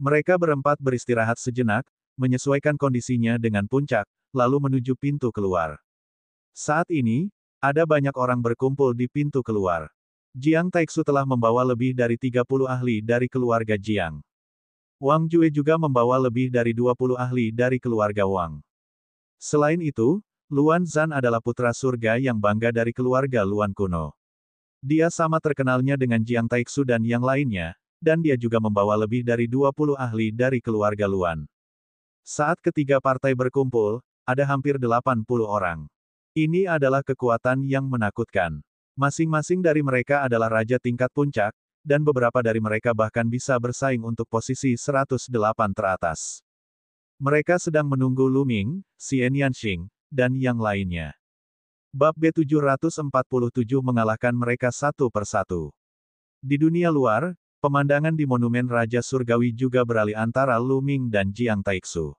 Mereka berempat beristirahat sejenak, menyesuaikan kondisinya dengan puncak, lalu menuju pintu keluar. Saat ini, ada banyak orang berkumpul di pintu keluar. Jiang Taixu telah membawa lebih dari 30 ahli dari keluarga Jiang. Wang Jue juga membawa lebih dari 20 ahli dari keluarga Wang. Selain itu, Luan Zhan adalah putra surga yang bangga dari keluarga Luan kuno. Dia sama terkenalnya dengan Jiang Taixu dan yang lainnya, dan dia juga membawa lebih dari 20 ahli dari keluarga Luan. Saat ketiga partai berkumpul, ada hampir 80 orang. Ini adalah kekuatan yang menakutkan. Masing-masing dari mereka adalah raja tingkat puncak, dan beberapa dari mereka bahkan bisa bersaing untuk posisi 108 teratas. Mereka sedang menunggu Lu Ming, Xian Yanxing, dan yang lainnya. Bab B747 mengalahkan mereka satu persatu. Di dunia luar, pemandangan di Monumen Raja Surgawi juga beralih antara Lu Ming dan Jiang Taixu.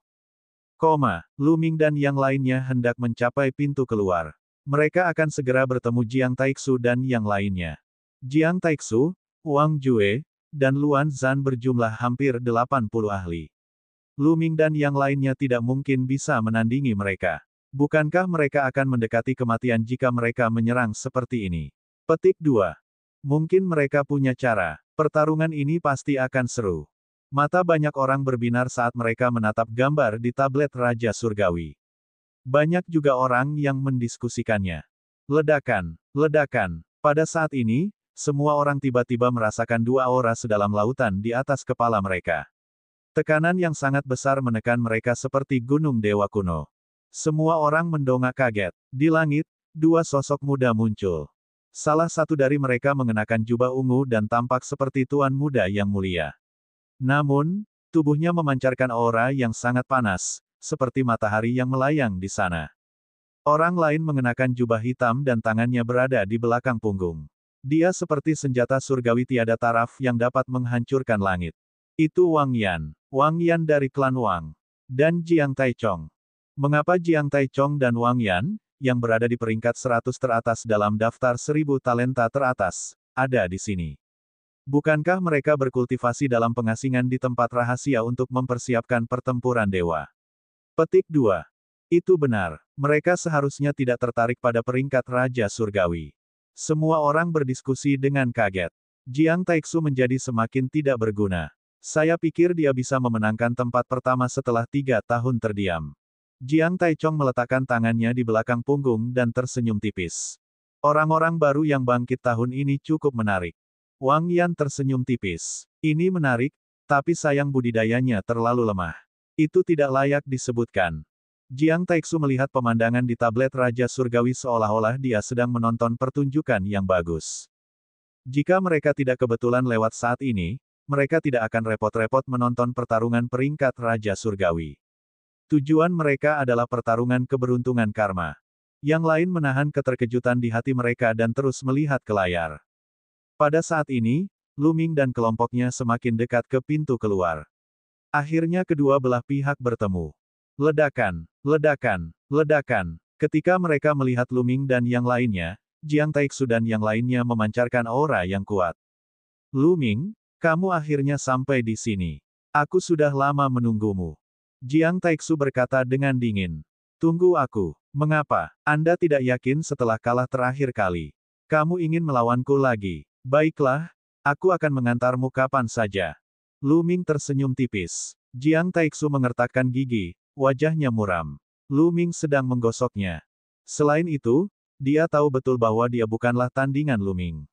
Lu Ming dan yang lainnya hendak mencapai pintu keluar. Mereka akan segera bertemu Jiang Taixu dan yang lainnya. Jiang Taixu, Wang Jue, dan Luan Zhan berjumlah hampir 80 ahli. Lu Ming dan yang lainnya tidak mungkin bisa menandingi mereka. Bukankah mereka akan mendekati kematian jika mereka menyerang seperti ini? Petik 2. Mungkin mereka punya cara. Pertarungan ini pasti akan seru. Mata banyak orang berbinar saat mereka menatap gambar di tablet Raja Surgawi. Banyak juga orang yang mendiskusikannya. Ledakan, ledakan. Pada saat ini, semua orang tiba-tiba merasakan dua aura sedalam lautan di atas kepala mereka. Tekanan yang sangat besar menekan mereka seperti gunung dewa kuno. Semua orang mendongak kaget. Di langit, dua sosok muda muncul. Salah satu dari mereka mengenakan jubah ungu dan tampak seperti tuan muda yang mulia. Namun, tubuhnya memancarkan aura yang sangat panas, seperti matahari yang melayang di sana. Orang lain mengenakan jubah hitam dan tangannya berada di belakang punggung. Dia seperti senjata surgawi tiada taraf yang dapat menghancurkan langit. Itu Wang Yan dari klan Wang, dan Jiang Taichong. Mengapa Jiang Taichong dan Wang Yan, yang berada di peringkat 100 teratas dalam daftar 1000 talenta teratas, ada di sini? Bukankah mereka berkultivasi dalam pengasingan di tempat rahasia untuk mempersiapkan pertempuran dewa? Petik 2. Itu benar, mereka seharusnya tidak tertarik pada peringkat Raja Surgawi. Semua orang berdiskusi dengan kaget. Jiang Taixu menjadi semakin tidak berguna. Saya pikir dia bisa memenangkan tempat pertama setelah 3 tahun terdiam. Jiang Taichong meletakkan tangannya di belakang punggung dan tersenyum tipis. Orang-orang baru yang bangkit tahun ini cukup menarik. Wang Yan tersenyum tipis. Ini menarik, tapi sayang budidayanya terlalu lemah. Itu tidak layak disebutkan. Jiang Taixu melihat pemandangan di tablet Raja Surgawi seolah-olah dia sedang menonton pertunjukan yang bagus. Jika mereka tidak kebetulan lewat saat ini, mereka tidak akan repot-repot menonton pertarungan peringkat Raja Surgawi. Tujuan mereka adalah pertarungan keberuntungan karma. Yang lain menahan keterkejutan di hati mereka dan terus melihat ke layar. Pada saat ini, Lu Ming dan kelompoknya semakin dekat ke pintu keluar. Akhirnya kedua belah pihak bertemu. Ledakan, ledakan, ledakan. Ketika mereka melihat Lu Ming dan yang lainnya, Jiang Taixu dan yang lainnya memancarkan aura yang kuat. Lu Ming, kamu akhirnya sampai di sini. Aku sudah lama menunggumu. Jiang Taixu berkata dengan dingin. Tunggu aku. Mengapa? Anda tidak yakin setelah kalah terakhir kali? Kamu ingin melawanku lagi? Baiklah, aku akan mengantarmu kapan saja. Lu Ming tersenyum tipis. Jiang Taixu mengertakkan gigi, wajahnya muram. Lu Ming sedang menggosoknya. Selain itu, dia tahu betul bahwa dia bukanlah tandingan Lu Ming.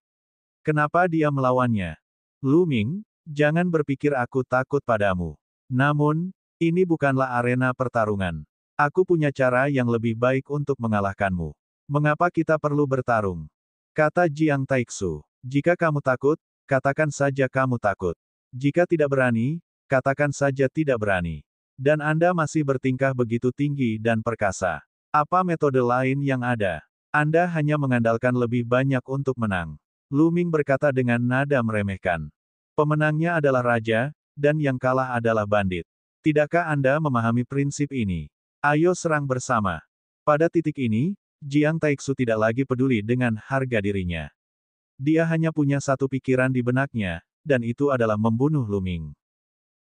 Kenapa dia melawannya? Lu Ming, jangan berpikir aku takut padamu. Namun, ini bukanlah arena pertarungan. Aku punya cara yang lebih baik untuk mengalahkanmu. Mengapa kita perlu bertarung? Kata Jiang Taixu. Jika kamu takut, katakan saja kamu takut. Jika tidak berani, katakan saja tidak berani. Dan Anda masih bertingkah begitu tinggi dan perkasa. Apa metode lain yang ada? Anda hanya mengandalkan lebih banyak untuk menang. Lu Ming berkata dengan nada meremehkan. Pemenangnya adalah raja, dan yang kalah adalah bandit. Tidakkah Anda memahami prinsip ini? Ayo serang bersama. Pada titik ini, Jiang Taixu tidak lagi peduli dengan harga dirinya. Dia hanya punya satu pikiran di benaknya, dan itu adalah membunuh Lu Ming.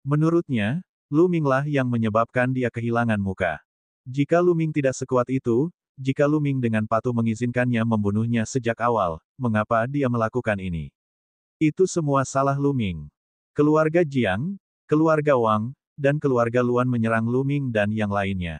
Menurutnya, Lu Minglah yang menyebabkan dia kehilangan muka. Jika Lu Ming tidak sekuat itu, jika Lu Ming dengan patuh mengizinkannya membunuhnya sejak awal, mengapa dia melakukan ini? Itu semua salah Lu Ming. Keluarga Jiang, keluarga Wang, dan keluarga Luan menyerang Lu Ming dan yang lainnya.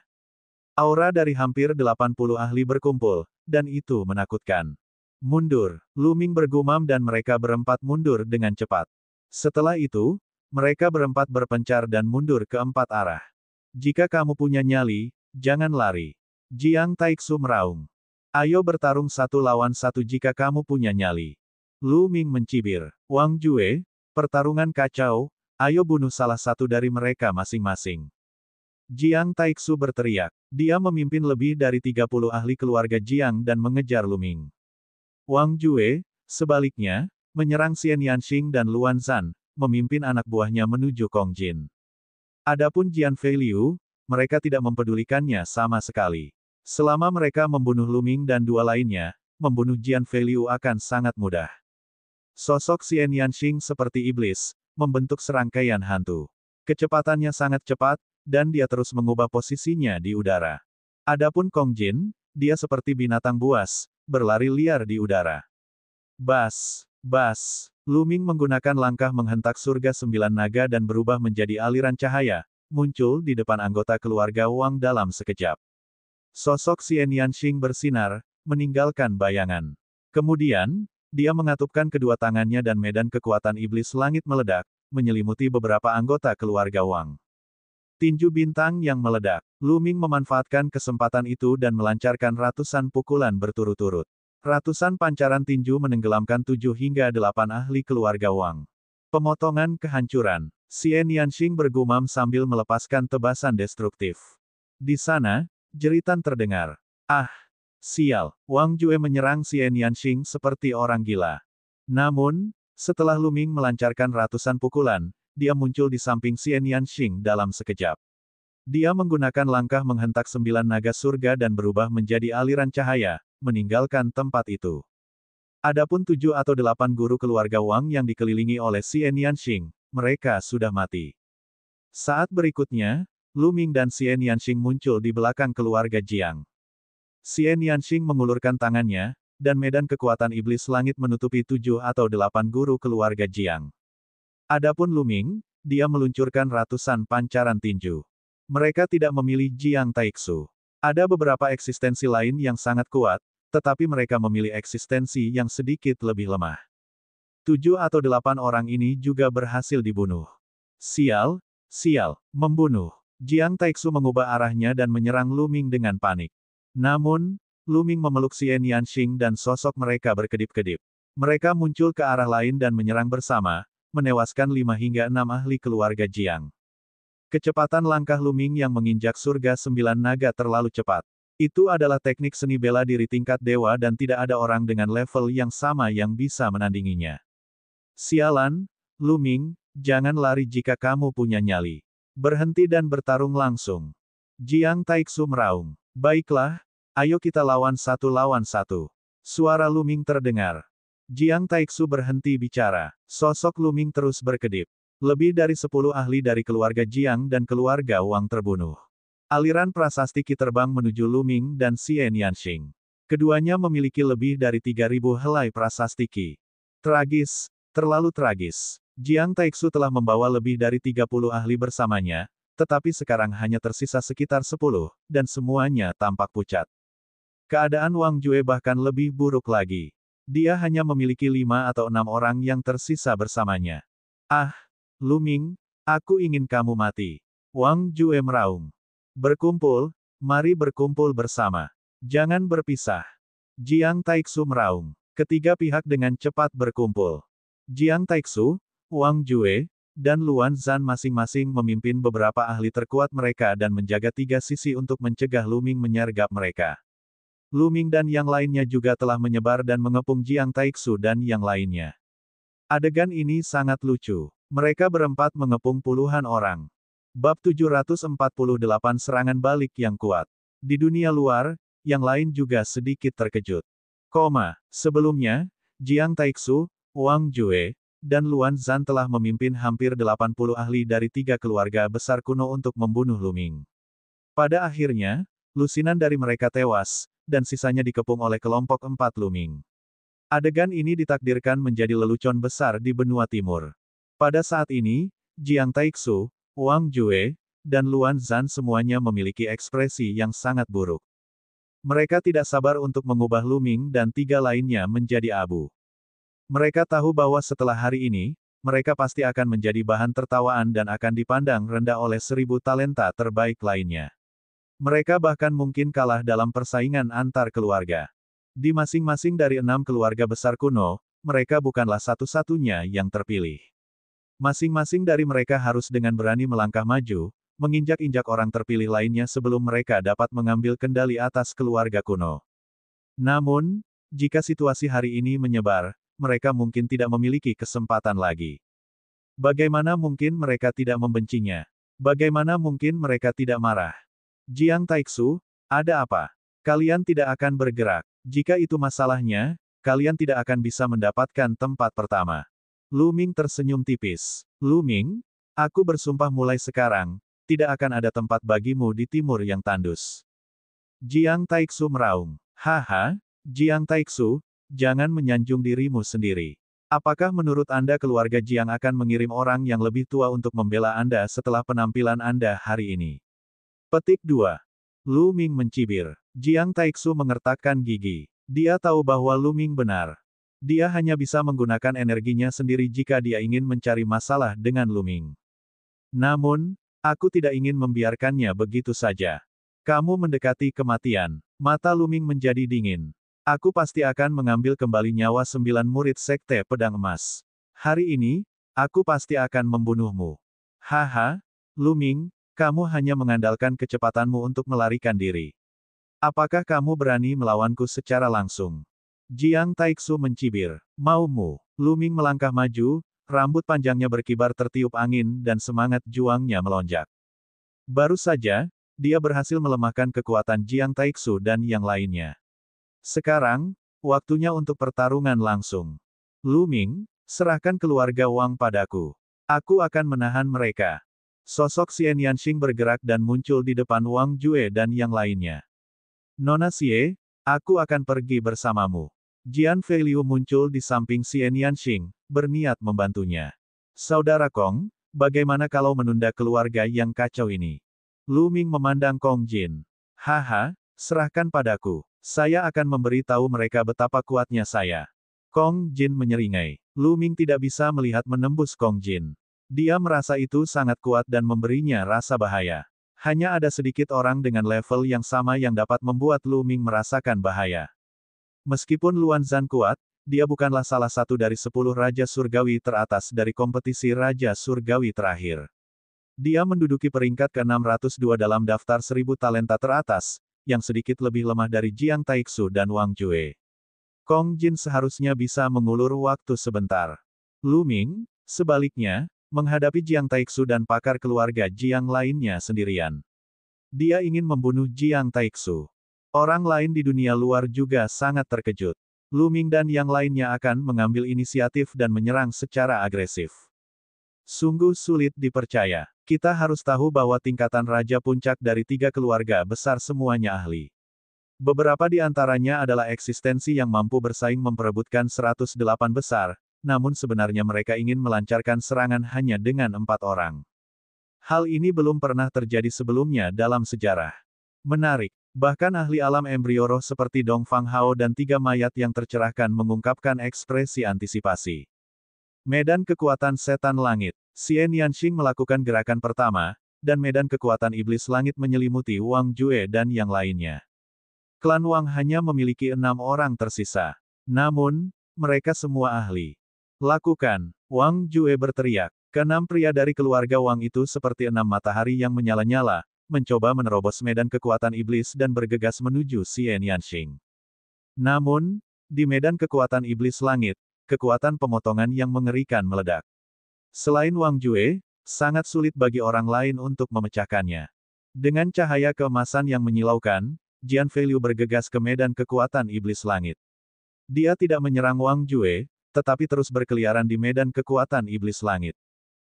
Aura dari hampir 80 ahli berkumpul, dan itu menakutkan. Mundur, Lu Ming bergumam dan mereka berempat mundur dengan cepat. Setelah itu, mereka berempat berpencar dan mundur ke empat arah. Jika kamu punya nyali, jangan lari. Jiang Taixu meraung. Ayo bertarung satu lawan satu jika kamu punya nyali. Lu Ming mencibir. Wang Jue, pertarungan kacau, ayo bunuh salah satu dari mereka masing-masing. Jiang Taixu berteriak. Dia memimpin lebih dari 30 ahli keluarga Jiang dan mengejar Lu Ming. Wang Jue, sebaliknya, menyerang Xian Yanxing dan Luan Zhan, memimpin anak buahnya menuju Kong Jin. Adapun Jian Feiliu, mereka tidak mempedulikannya sama sekali. Selama mereka membunuh Lu Ming dan dua lainnya, membunuh Jian Feiliu akan sangat mudah. Sosok Xian Yanxing seperti iblis, membentuk serangkaian hantu. Kecepatannya sangat cepat, dan dia terus mengubah posisinya di udara. Adapun Kong Jin, dia seperti binatang buas, berlari liar di udara. Bas, bas. Lu Ming menggunakan langkah menghentak surga 9 naga dan berubah menjadi aliran cahaya, muncul di depan anggota keluarga Wang dalam sekejap. Sosok Xian Yanxing bersinar, meninggalkan bayangan. Kemudian, dia mengatupkan kedua tangannya dan medan kekuatan iblis langit meledak, menyelimuti beberapa anggota keluarga Wang. Tinju bintang yang meledak. Lu Ming memanfaatkan kesempatan itu dan melancarkan ratusan pukulan berturut-turut. Ratusan pancaran tinju menenggelamkan 7 hingga 8 ahli keluarga Wang. Pemotongan kehancuran. Xian Yanxing bergumam sambil melepaskan tebasan destruktif. Di sana, jeritan terdengar. Ah! Sial! Wang Jue menyerang Xian Yanxing seperti orang gila. Namun, setelah Lu Ming melancarkan ratusan pukulan, dia muncul di samping Xian Yanxing dalam sekejap. Dia menggunakan langkah menghentak 9 naga surga dan berubah menjadi aliran cahaya, meninggalkan tempat itu. Adapun 7 atau 8 guru keluarga Wang yang dikelilingi oleh Xian Yanxing, mereka sudah mati. Saat berikutnya, Lu Ming dan Xian Yanxing muncul di belakang keluarga Jiang. Xian Yanxing mengulurkan tangannya, dan medan kekuatan iblis langit menutupi 7 atau 8 guru keluarga Jiang. Adapun Lu Ming, dia meluncurkan ratusan pancaran tinju. Mereka tidak memilih Jiang Taixu. Ada beberapa eksistensi lain yang sangat kuat, tetapi mereka memilih eksistensi yang sedikit lebih lemah. 7 atau 8 orang ini juga berhasil dibunuh. Sial, sial, membunuh. Jiang Taixu mengubah arahnya dan menyerang Lu Ming dengan panik. Namun, Lu Ming memeluk Xian Yanxing dan sosok mereka berkedip-kedip. Mereka muncul ke arah lain dan menyerang bersama, menewaskan 5 hingga 6 ahli keluarga Jiang. Kecepatan langkah Lu Ming yang menginjak surga 9 naga terlalu cepat. Itu adalah teknik seni bela diri tingkat dewa dan tidak ada orang dengan level yang sama yang bisa menandinginya. Sialan, Lu Ming, jangan lari jika kamu punya nyali. Berhenti dan bertarung langsung. Jiang Taixu meraung. Baiklah, ayo kita lawan satu. Suara Lu Ming terdengar. Jiang Taixu berhenti bicara. Sosok Lu Ming terus berkedip. Lebih dari 10 ahli dari keluarga Jiang dan keluarga Wang terbunuh. Aliran prasasti Qi terbang menuju Lu Ming dan Xian Yanxing. Keduanya memiliki lebih dari 3.000 helai prasasti Qi. Tragis, terlalu tragis. Jiang Taixu telah membawa lebih dari 30 ahli bersamanya, tetapi sekarang hanya tersisa sekitar 10, dan semuanya tampak pucat. Keadaan Wang Jue bahkan lebih buruk lagi. Dia hanya memiliki 5 atau 6 orang yang tersisa bersamanya. Ah! Lu Ming, aku ingin kamu mati. Wang Jue meraung. Berkumpul, mari berkumpul bersama. Jangan berpisah. Jiang Taixu meraung. Ketiga pihak dengan cepat berkumpul. Jiang Taixu, Wang Jue, dan Luan Zhan masing-masing memimpin beberapa ahli terkuat mereka dan menjaga 3 sisi untuk mencegah Lu Ming menyergap mereka. Lu Ming dan yang lainnya juga telah menyebar dan mengepung Jiang Taixu dan yang lainnya. Adegan ini sangat lucu. Mereka berempat mengepung puluhan orang. Bab 748 Serangan Balik yang Kuat. Di dunia luar, yang lain juga sedikit terkejut. Sebelumnya, Jiang Taixu, Wang Jue, dan Luan Zhan telah memimpin hampir 80 ahli dari 3 keluarga besar kuno untuk membunuh Lu Ming. Pada akhirnya, lusinan dari mereka tewas, dan sisanya dikepung oleh kelompok 4 Lu Ming. Adegan ini ditakdirkan menjadi lelucon besar di benua timur. Pada saat ini, Jiang Taixu, Wang Jue, dan Luan Zhan semuanya memiliki ekspresi yang sangat buruk. Mereka tidak sabar untuk mengubah Lu Ming dan 3 lainnya menjadi abu. Mereka tahu bahwa setelah hari ini, mereka pasti akan menjadi bahan tertawaan dan akan dipandang rendah oleh 1000 talenta terbaik lainnya. Mereka bahkan mungkin kalah dalam persaingan antar keluarga. Di masing-masing dari 6 keluarga besar kuno, mereka bukanlah satu-satunya yang terpilih. Masing-masing dari mereka harus dengan berani melangkah maju, menginjak-injak orang terpilih lainnya sebelum mereka dapat mengambil kendali atas keluarga kuno. Namun, jika situasi hari ini menyebar, mereka mungkin tidak memiliki kesempatan lagi. Bagaimana mungkin mereka tidak membencinya? Bagaimana mungkin mereka tidak marah? Jiang Taixu, ada apa? Kalian tidak akan bergerak. Jika itu masalahnya, kalian tidak akan bisa mendapatkan tempat pertama. Lu Ming tersenyum tipis. Lu Ming, aku bersumpah mulai sekarang, tidak akan ada tempat bagimu di timur yang tandus. Jiang Taixu meraung. Haha, Jiang Taixu, jangan menyanjung dirimu sendiri. Apakah menurut Anda keluarga Jiang akan mengirim orang yang lebih tua untuk membela Anda setelah penampilan Anda hari ini? Petik 2. Lu Ming mencibir. Jiang Taixu mengertakkan gigi. Dia tahu bahwa Lu Ming benar. Dia hanya bisa menggunakan energinya sendiri jika dia ingin mencari masalah dengan Lu Ming. Namun, aku tidak ingin membiarkannya begitu saja. Kamu mendekati kematian. Mata Lu Ming menjadi dingin. Aku pasti akan mengambil kembali nyawa 9 murid Sekte Pedang Emas. Hari ini, aku pasti akan membunuhmu. Haha, Lu Ming, kamu hanya mengandalkan kecepatanmu untuk melarikan diri. Apakah kamu berani melawanku secara langsung? Jiang Taixu mencibir. Maumu? Lu Ming melangkah maju, rambut panjangnya berkibar tertiup angin dan semangat juangnya melonjak. Baru saja, dia berhasil melemahkan kekuatan Jiang Taixu dan yang lainnya. Sekarang, waktunya untuk pertarungan langsung. Lu Ming, serahkan keluarga Wang padaku. Aku akan menahan mereka. Sosok Xian Yanxing bergerak dan muncul di depan Wang Jue dan yang lainnya. Nona Xie, aku akan pergi bersamamu. Jian Feiliu muncul di samping Xian Yanxing, berniat membantunya. Saudara Kong, bagaimana kalau menunda keluarga yang kacau ini? Lu Ming memandang Kong Jin. Haha, serahkan padaku. Saya akan memberi tahu mereka betapa kuatnya saya. Kong Jin menyeringai. Lu Ming tidak bisa melihat menembus Kong Jin. Dia merasa itu sangat kuat dan memberinya rasa bahaya. Hanya ada sedikit orang dengan level yang sama yang dapat membuat Lu Ming merasakan bahaya. Meskipun Luan Zhan kuat, dia bukanlah salah satu dari 10 Raja Surgawi teratas dari kompetisi Raja Surgawi terakhir. Dia menduduki peringkat ke-602 dalam daftar 1000 talenta teratas, yang sedikit lebih lemah dari Jiang Taixu dan Wang Jue. Kong Jin seharusnya bisa mengulur waktu sebentar. Lu Ming, sebaliknya, menghadapi Jiang Taixu dan pakar keluarga Jiang lainnya sendirian. Dia ingin membunuh Jiang Taixu. Orang lain di dunia luar juga sangat terkejut. Lu Ming dan yang lainnya akan mengambil inisiatif dan menyerang secara agresif. Sungguh sulit dipercaya. Kita harus tahu bahwa tingkatan Raja Puncak dari 3 keluarga besar semuanya ahli. Beberapa di antaranya adalah eksistensi yang mampu bersaing memperebutkan 108 besar, namun sebenarnya mereka ingin melancarkan serangan hanya dengan 4 orang. Hal ini belum pernah terjadi sebelumnya dalam sejarah. Menarik, bahkan ahli alam embrio roh seperti Dong Fang Hao dan 3 mayat yang tercerahkan mengungkapkan ekspresi antisipasi. Medan kekuatan setan langit. Xian Yanxing melakukan gerakan pertama, dan medan kekuatan iblis langit menyelimuti Wang Jue dan yang lainnya. Klan Wang hanya memiliki 6 orang tersisa. Namun, mereka semua ahli. Lakukan, Wang Jue berteriak. Keenam pria dari keluarga Wang itu seperti 6 matahari yang menyala-nyala, mencoba menerobos medan kekuatan iblis dan bergegas menuju Xian Yanxing. Namun, di medan kekuatan iblis langit, kekuatan pemotongan yang mengerikan meledak. Selain Wang Jue, sangat sulit bagi orang lain untuk memecahkannya. Dengan cahaya keemasan yang menyilaukan, Jian Feiliu bergegas ke medan kekuatan iblis langit. Dia tidak menyerang Wang Jue, tetapi terus berkeliaran di medan kekuatan iblis langit.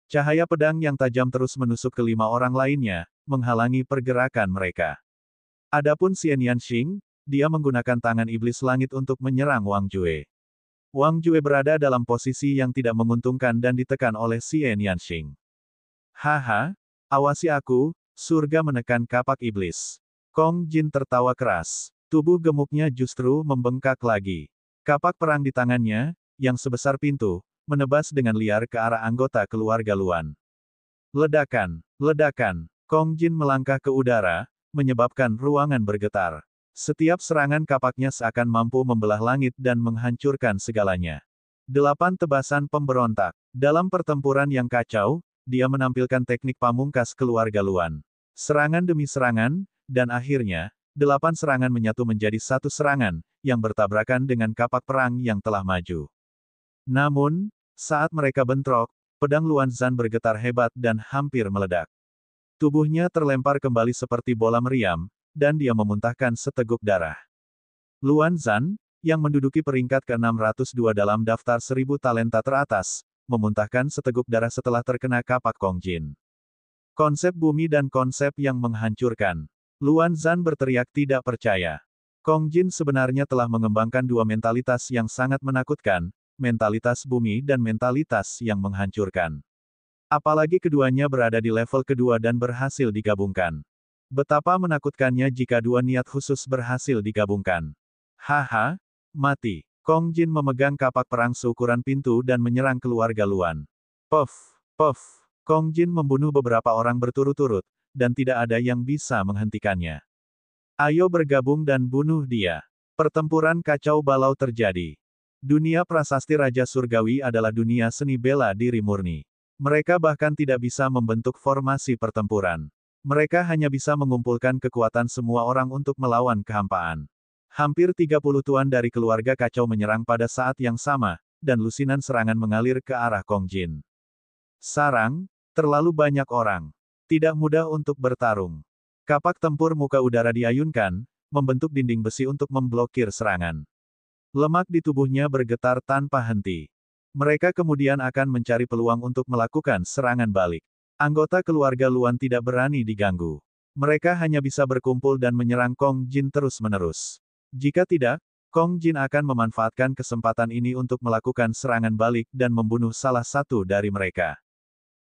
Cahaya pedang yang tajam terus menusuk ke 5 orang lainnya, menghalangi pergerakan mereka. Adapun Xian Yanxing, dia menggunakan tangan iblis langit untuk menyerang Wang Jue. Wang Jue berada dalam posisi yang tidak menguntungkan dan ditekan oleh Xian Yanxing. Haha, awasi aku, surga menekan kapak iblis. Kong Jin tertawa keras. Tubuh gemuknya justru membengkak lagi. Kapak perang di tangannya, yang sebesar pintu, menebas dengan liar ke arah anggota keluarga Luan. Ledakan, ledakan. Kong Jin melangkah ke udara, menyebabkan ruangan bergetar. Setiap serangan kapaknya seakan mampu membelah langit dan menghancurkan segalanya. 8 tebasan pemberontak. Dalam pertempuran yang kacau, dia menampilkan teknik pamungkas keluarga Luan. Serangan demi serangan, dan akhirnya, 8 serangan menyatu menjadi 1 serangan, yang bertabrakan dengan kapak perang yang telah maju. Namun, saat mereka bentrok, pedang Luan Zhan bergetar hebat dan hampir meledak. Tubuhnya terlempar kembali seperti bola meriam, dan dia memuntahkan seteguk darah. Luan Zhan, yang menduduki peringkat ke-602 dalam daftar 1000 talenta teratas, memuntahkan seteguk darah setelah terkena kapak Kong Jin. Konsep bumi dan konsep yang menghancurkan. Luan Zhan berteriak tidak percaya. Kong Jin sebenarnya telah mengembangkan 2 mentalitas yang sangat menakutkan, mentalitas bumi dan mentalitas yang menghancurkan. Apalagi keduanya berada di level kedua dan berhasil digabungkan. Betapa menakutkannya jika 2 niat khusus berhasil digabungkan. Haha, mati. Kong Jin memegang kapak perang seukuran pintu dan menyerang keluarga Luan. Puff, puff. Kong Jin membunuh beberapa orang berturut-turut, dan tidak ada yang bisa menghentikannya. Ayo bergabung dan bunuh dia. Pertempuran kacau balau terjadi. Dunia prasasti Raja Surgawi adalah dunia seni bela diri murni. Mereka bahkan tidak bisa membentuk formasi pertempuran. Mereka hanya bisa mengumpulkan kekuatan semua orang untuk melawan kehampaan. Hampir 30 tuan dari keluarga kacau menyerang pada saat yang sama, dan lusinan serangan mengalir ke arah Kong Jin. Sarang, terlalu banyak orang. Tidak mudah untuk bertarung. Kapak tempur muka udara diayunkan, membentuk dinding besi untuk memblokir serangan. Lemak di tubuhnya bergetar tanpa henti. Mereka kemudian akan mencari peluang untuk melakukan serangan balik. Anggota keluarga Luan tidak berani diganggu. Mereka hanya bisa berkumpul dan menyerang Kong Jin terus-menerus. Jika tidak, Kong Jin akan memanfaatkan kesempatan ini untuk melakukan serangan balik dan membunuh salah satu dari mereka.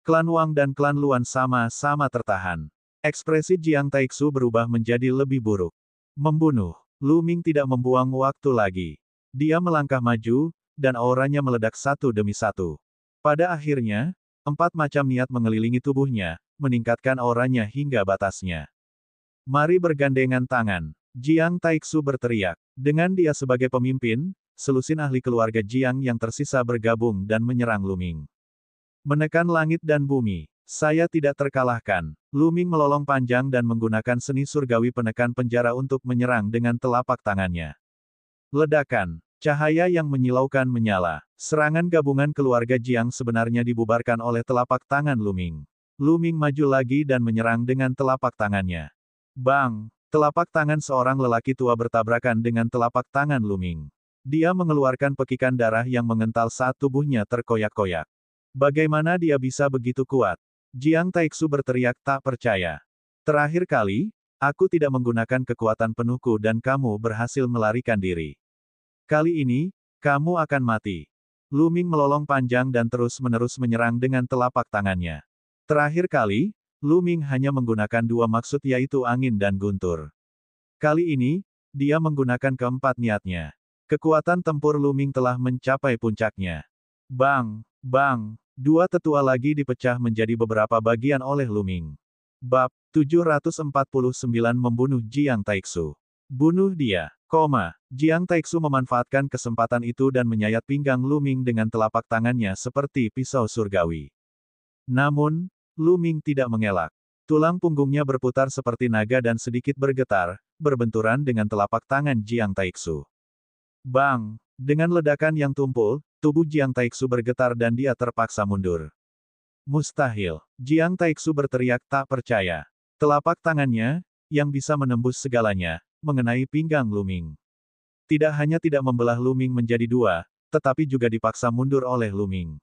Klan Wang dan klan Luan sama-sama tertahan. Ekspresi Jiang Taixu berubah menjadi lebih buruk. Membunuh. Lu Ming tidak membuang waktu lagi. Dia melangkah maju, dan auranya meledak satu demi satu. Pada akhirnya, 4 macam niat mengelilingi tubuhnya, meningkatkan auranya hingga batasnya. Mari bergandengan tangan. Jiang Taixu berteriak. Dengan dia sebagai pemimpin, selusin ahli keluarga Jiang yang tersisa bergabung dan menyerang Lu Ming. Menekan langit dan bumi. Saya tidak terkalahkan. Lu Ming melolong panjang dan menggunakan seni surgawi penekan penjara untuk menyerang dengan telapak tangannya. Ledakan. Cahaya yang menyilaukan menyala. Serangan gabungan keluarga Jiang sebenarnya dibubarkan oleh telapak tangan Lu Ming. Lu Ming maju lagi dan menyerang dengan telapak tangannya. Bang! Telapak tangan seorang lelaki tua bertabrakan dengan telapak tangan Lu Ming. Dia mengeluarkan pekikan darah yang mengental saat tubuhnya terkoyak-koyak. Bagaimana dia bisa begitu kuat? Jiang Taixu berteriak tak percaya. Terakhir kali, aku tidak menggunakan kekuatan penuhku dan kamu berhasil melarikan diri. Kali ini, kamu akan mati. Lu Ming melolong panjang dan terus-menerus menyerang dengan telapak tangannya. Terakhir kali, Lu Ming hanya menggunakan 2 maksud yaitu angin dan guntur. Kali ini, dia menggunakan keempat niatnya. Kekuatan tempur Lu Ming telah mencapai puncaknya. Bang! Bang! 2 tetua lagi dipecah menjadi beberapa bagian oleh Lu Ming. Bab 749 membunuh Jiang Taixu. Bunuh dia. Jiang Taixu memanfaatkan kesempatan itu dan menyayat pinggang Lu Ming dengan telapak tangannya seperti pisau surgawi. Namun, Lu Ming tidak mengelak. Tulang punggungnya berputar seperti naga dan sedikit bergetar, berbenturan dengan telapak tangan Jiang Taixu. Bang! Dengan ledakan yang tumpul, tubuh Jiang Taixu bergetar dan dia terpaksa mundur. Mustahil! Jiang Taixu berteriak tak percaya. Telapak tangannya, yang bisa menembus segalanya, mengenai pinggang Lu Ming. Tidak hanya tidak membelah Lu Ming menjadi dua, tetapi juga dipaksa mundur oleh Lu Ming.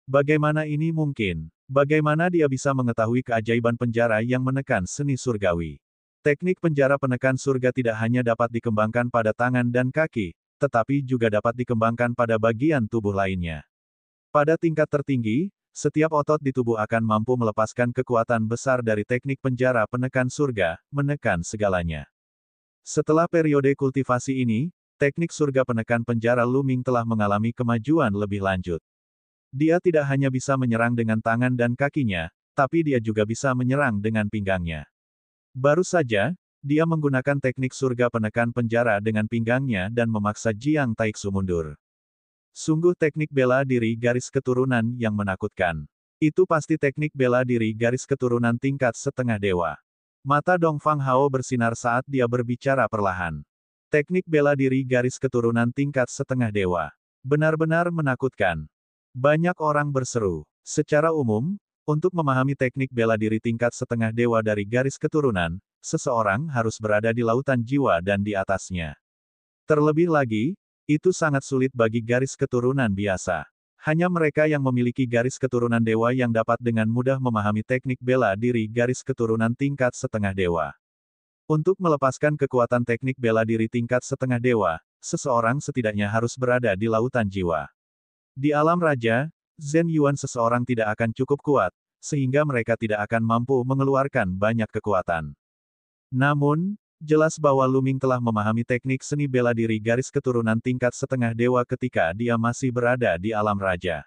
Bagaimana ini mungkin? Bagaimana dia bisa mengetahui keajaiban penjara yang menekan seni surgawi? Teknik penjara penekan surga tidak hanya dapat dikembangkan pada tangan dan kaki, tetapi juga dapat dikembangkan pada bagian tubuh lainnya. Pada tingkat tertinggi, setiap otot di tubuh akan mampu melepaskan kekuatan besar dari teknik penjara penekan surga, menekan segalanya. Setelah periode kultivasi ini, teknik surga penekan penjara Lu Ming telah mengalami kemajuan lebih lanjut. Dia tidak hanya bisa menyerang dengan tangan dan kakinya, tapi dia juga bisa menyerang dengan pinggangnya. Baru saja, dia menggunakan teknik surga penekan penjara dengan pinggangnya dan memaksa Jiang Taixu mundur. Sungguh teknik bela diri garis keturunan yang menakutkan. Itu pasti teknik bela diri garis keturunan tingkat setengah dewa. Mata Dong Fang Hao bersinar saat dia berbicara perlahan. Teknik bela diri garis keturunan tingkat setengah dewa. Benar-benar menakutkan. Banyak orang berseru. Secara umum, untuk memahami teknik bela diri tingkat setengah dewa dari garis keturunan, seseorang harus berada di lautan jiwa dan di atasnya. Terlebih lagi, itu sangat sulit bagi garis keturunan biasa. Hanya mereka yang memiliki garis keturunan dewa yang dapat dengan mudah memahami teknik bela diri garis keturunan tingkat setengah dewa. Untuk melepaskan kekuatan teknik bela diri tingkat setengah dewa, seseorang setidaknya harus berada di lautan jiwa. Di alam raja, Zhen Yuan seseorang tidak akan cukup kuat, sehingga mereka tidak akan mampu mengeluarkan banyak kekuatan. Namun, jelas bahwa Lu Ming telah memahami teknik seni bela diri garis keturunan tingkat setengah dewa ketika dia masih berada di alam raja.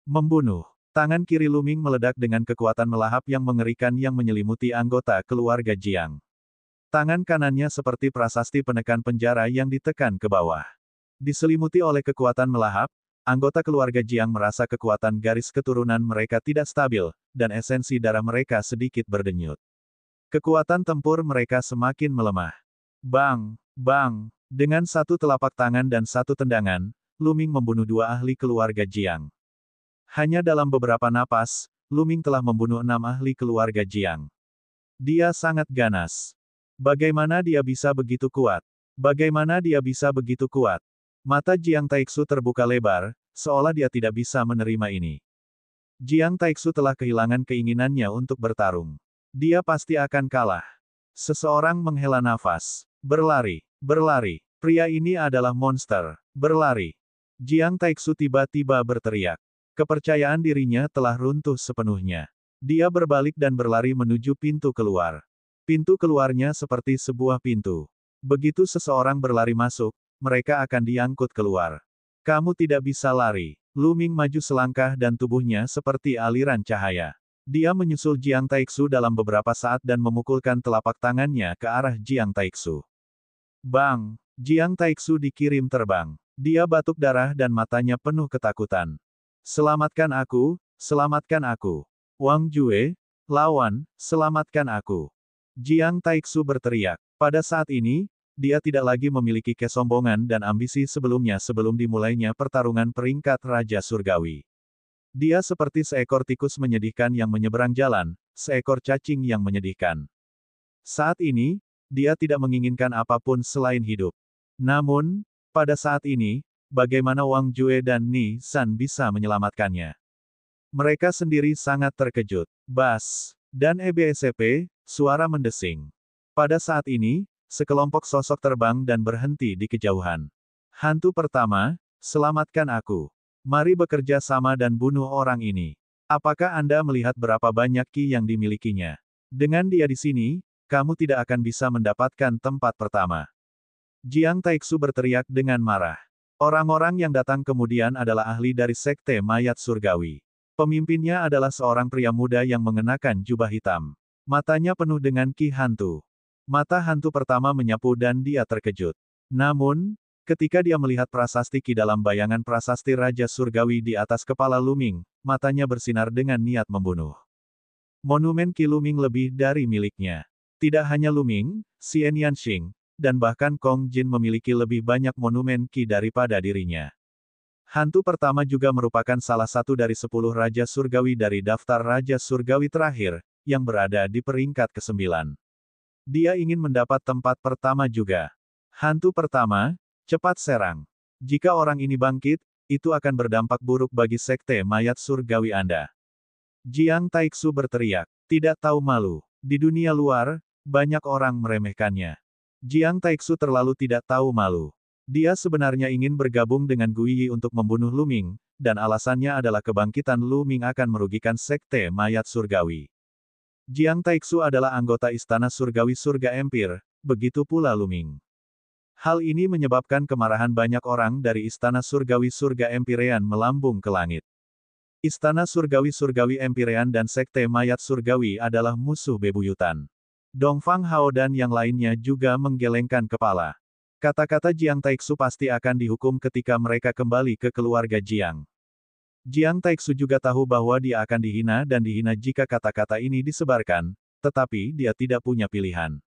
Membunuh. Tangan kiri Lu Ming meledak dengan kekuatan melahap yang mengerikan yang menyelimuti anggota keluarga Jiang. Tangan kanannya seperti prasasti penekan penjara yang ditekan ke bawah. Diselimuti oleh kekuatan melahap, anggota keluarga Jiang merasa kekuatan garis keturunan mereka tidak stabil, dan esensi darah mereka sedikit berdenyut. Kekuatan tempur mereka semakin melemah. Bang! Bang! Dengan satu telapak tangan dan satu tendangan, Lu Ming membunuh dua ahli keluarga Jiang. Hanya dalam beberapa napas, Lu Ming telah membunuh 6 ahli keluarga Jiang. Dia sangat ganas. Bagaimana dia bisa begitu kuat? Bagaimana dia bisa begitu kuat? Mata Jiang Taixu terbuka lebar, seolah dia tidak bisa menerima ini. Jiang Taixu telah kehilangan keinginannya untuk bertarung. Dia pasti akan kalah. Seseorang menghela nafas. Berlari, berlari. Pria ini adalah monster. Berlari. Jiang Taixu tiba-tiba berteriak. Kepercayaan dirinya telah runtuh sepenuhnya. Dia berbalik dan berlari menuju pintu keluar. Pintu keluarnya seperti sebuah pintu. Begitu seseorang berlari masuk, mereka akan diangkut keluar. Kamu tidak bisa lari. Lu Ming maju selangkah dan tubuhnya seperti aliran cahaya. Dia menyusul Jiang Taixu dalam beberapa saat dan memukulkan telapak tangannya ke arah Jiang Taixu. Bang! Jiang Taixu dikirim terbang. Dia batuk darah dan matanya penuh ketakutan. Selamatkan aku, selamatkan aku. Wang Jue, lawan, selamatkan aku. Jiang Taixu berteriak. Pada saat ini, dia tidak lagi memiliki kesombongan dan ambisi sebelumnya sebelum dimulainya pertarungan peringkat Raja Surgawi. Dia seperti seekor tikus menyedihkan yang menyeberang jalan, seekor cacing yang menyedihkan. Saat ini, dia tidak menginginkan apapun selain hidup. Namun, pada saat ini, bagaimana Wang Jue dan Ni San bisa menyelamatkannya? Mereka sendiri sangat terkejut. Bas! Dan EBSP, suara mendesing. Pada saat ini, sekelompok sosok terbang dan berhenti di kejauhan. Hantu pertama, selamatkan aku. Mari bekerja sama dan bunuh orang ini. Apakah Anda melihat berapa banyak ki yang dimilikinya? Dengan dia di sini, kamu tidak akan bisa mendapatkan tempat pertama. Jiang Taixu berteriak dengan marah. Orang-orang yang datang kemudian adalah ahli dari Sekte Mayat Surgawi. Pemimpinnya adalah seorang pria muda yang mengenakan jubah hitam. Matanya penuh dengan ki hantu. Mata hantu pertama menyapu dan dia terkejut. Namun, ketika dia melihat prasasti ki dalam bayangan prasasti Raja Surgawi di atas kepala Lu Ming, matanya bersinar dengan niat membunuh. Monumen ki Lu Ming lebih dari miliknya. Tidak hanya Lu Ming, Xian Yanxing, dan bahkan Kong Jin memiliki lebih banyak monumen Qi daripada dirinya. Hantu pertama juga merupakan salah satu dari 10 Raja Surgawi dari daftar Raja Surgawi terakhir, yang berada di peringkat ke-9. Dia ingin mendapat tempat pertama juga. Hantu pertama, cepat serang. Jika orang ini bangkit, itu akan berdampak buruk bagi sekte mayat surgawi Anda. Jiang Taixu berteriak, tidak tahu malu. Di dunia luar, banyak orang meremehkannya. Jiang Taixu terlalu tidak tahu malu. Dia sebenarnya ingin bergabung dengan Guiyi untuk membunuh Lu Ming, dan alasannya adalah kebangkitan Lu Ming akan merugikan sekte mayat surgawi. Jiang Taixu adalah anggota Istana Surgawi Surga Empire, begitu pula Lu Ming. Hal ini menyebabkan kemarahan banyak orang dari Istana Surgawi Surga Empirean melambung ke langit. Istana Surgawi Surgawi Empirean dan Sekte Mayat Surgawi adalah musuh bebuyutan. Dongfang Hao dan yang lainnya juga menggelengkan kepala. Kata-kata Jiang Taixu pasti akan dihukum ketika mereka kembali ke keluarga Jiang. Jiang Taixu juga tahu bahwa dia akan dihina dan dihina jika kata-kata ini disebarkan, tetapi dia tidak punya pilihan.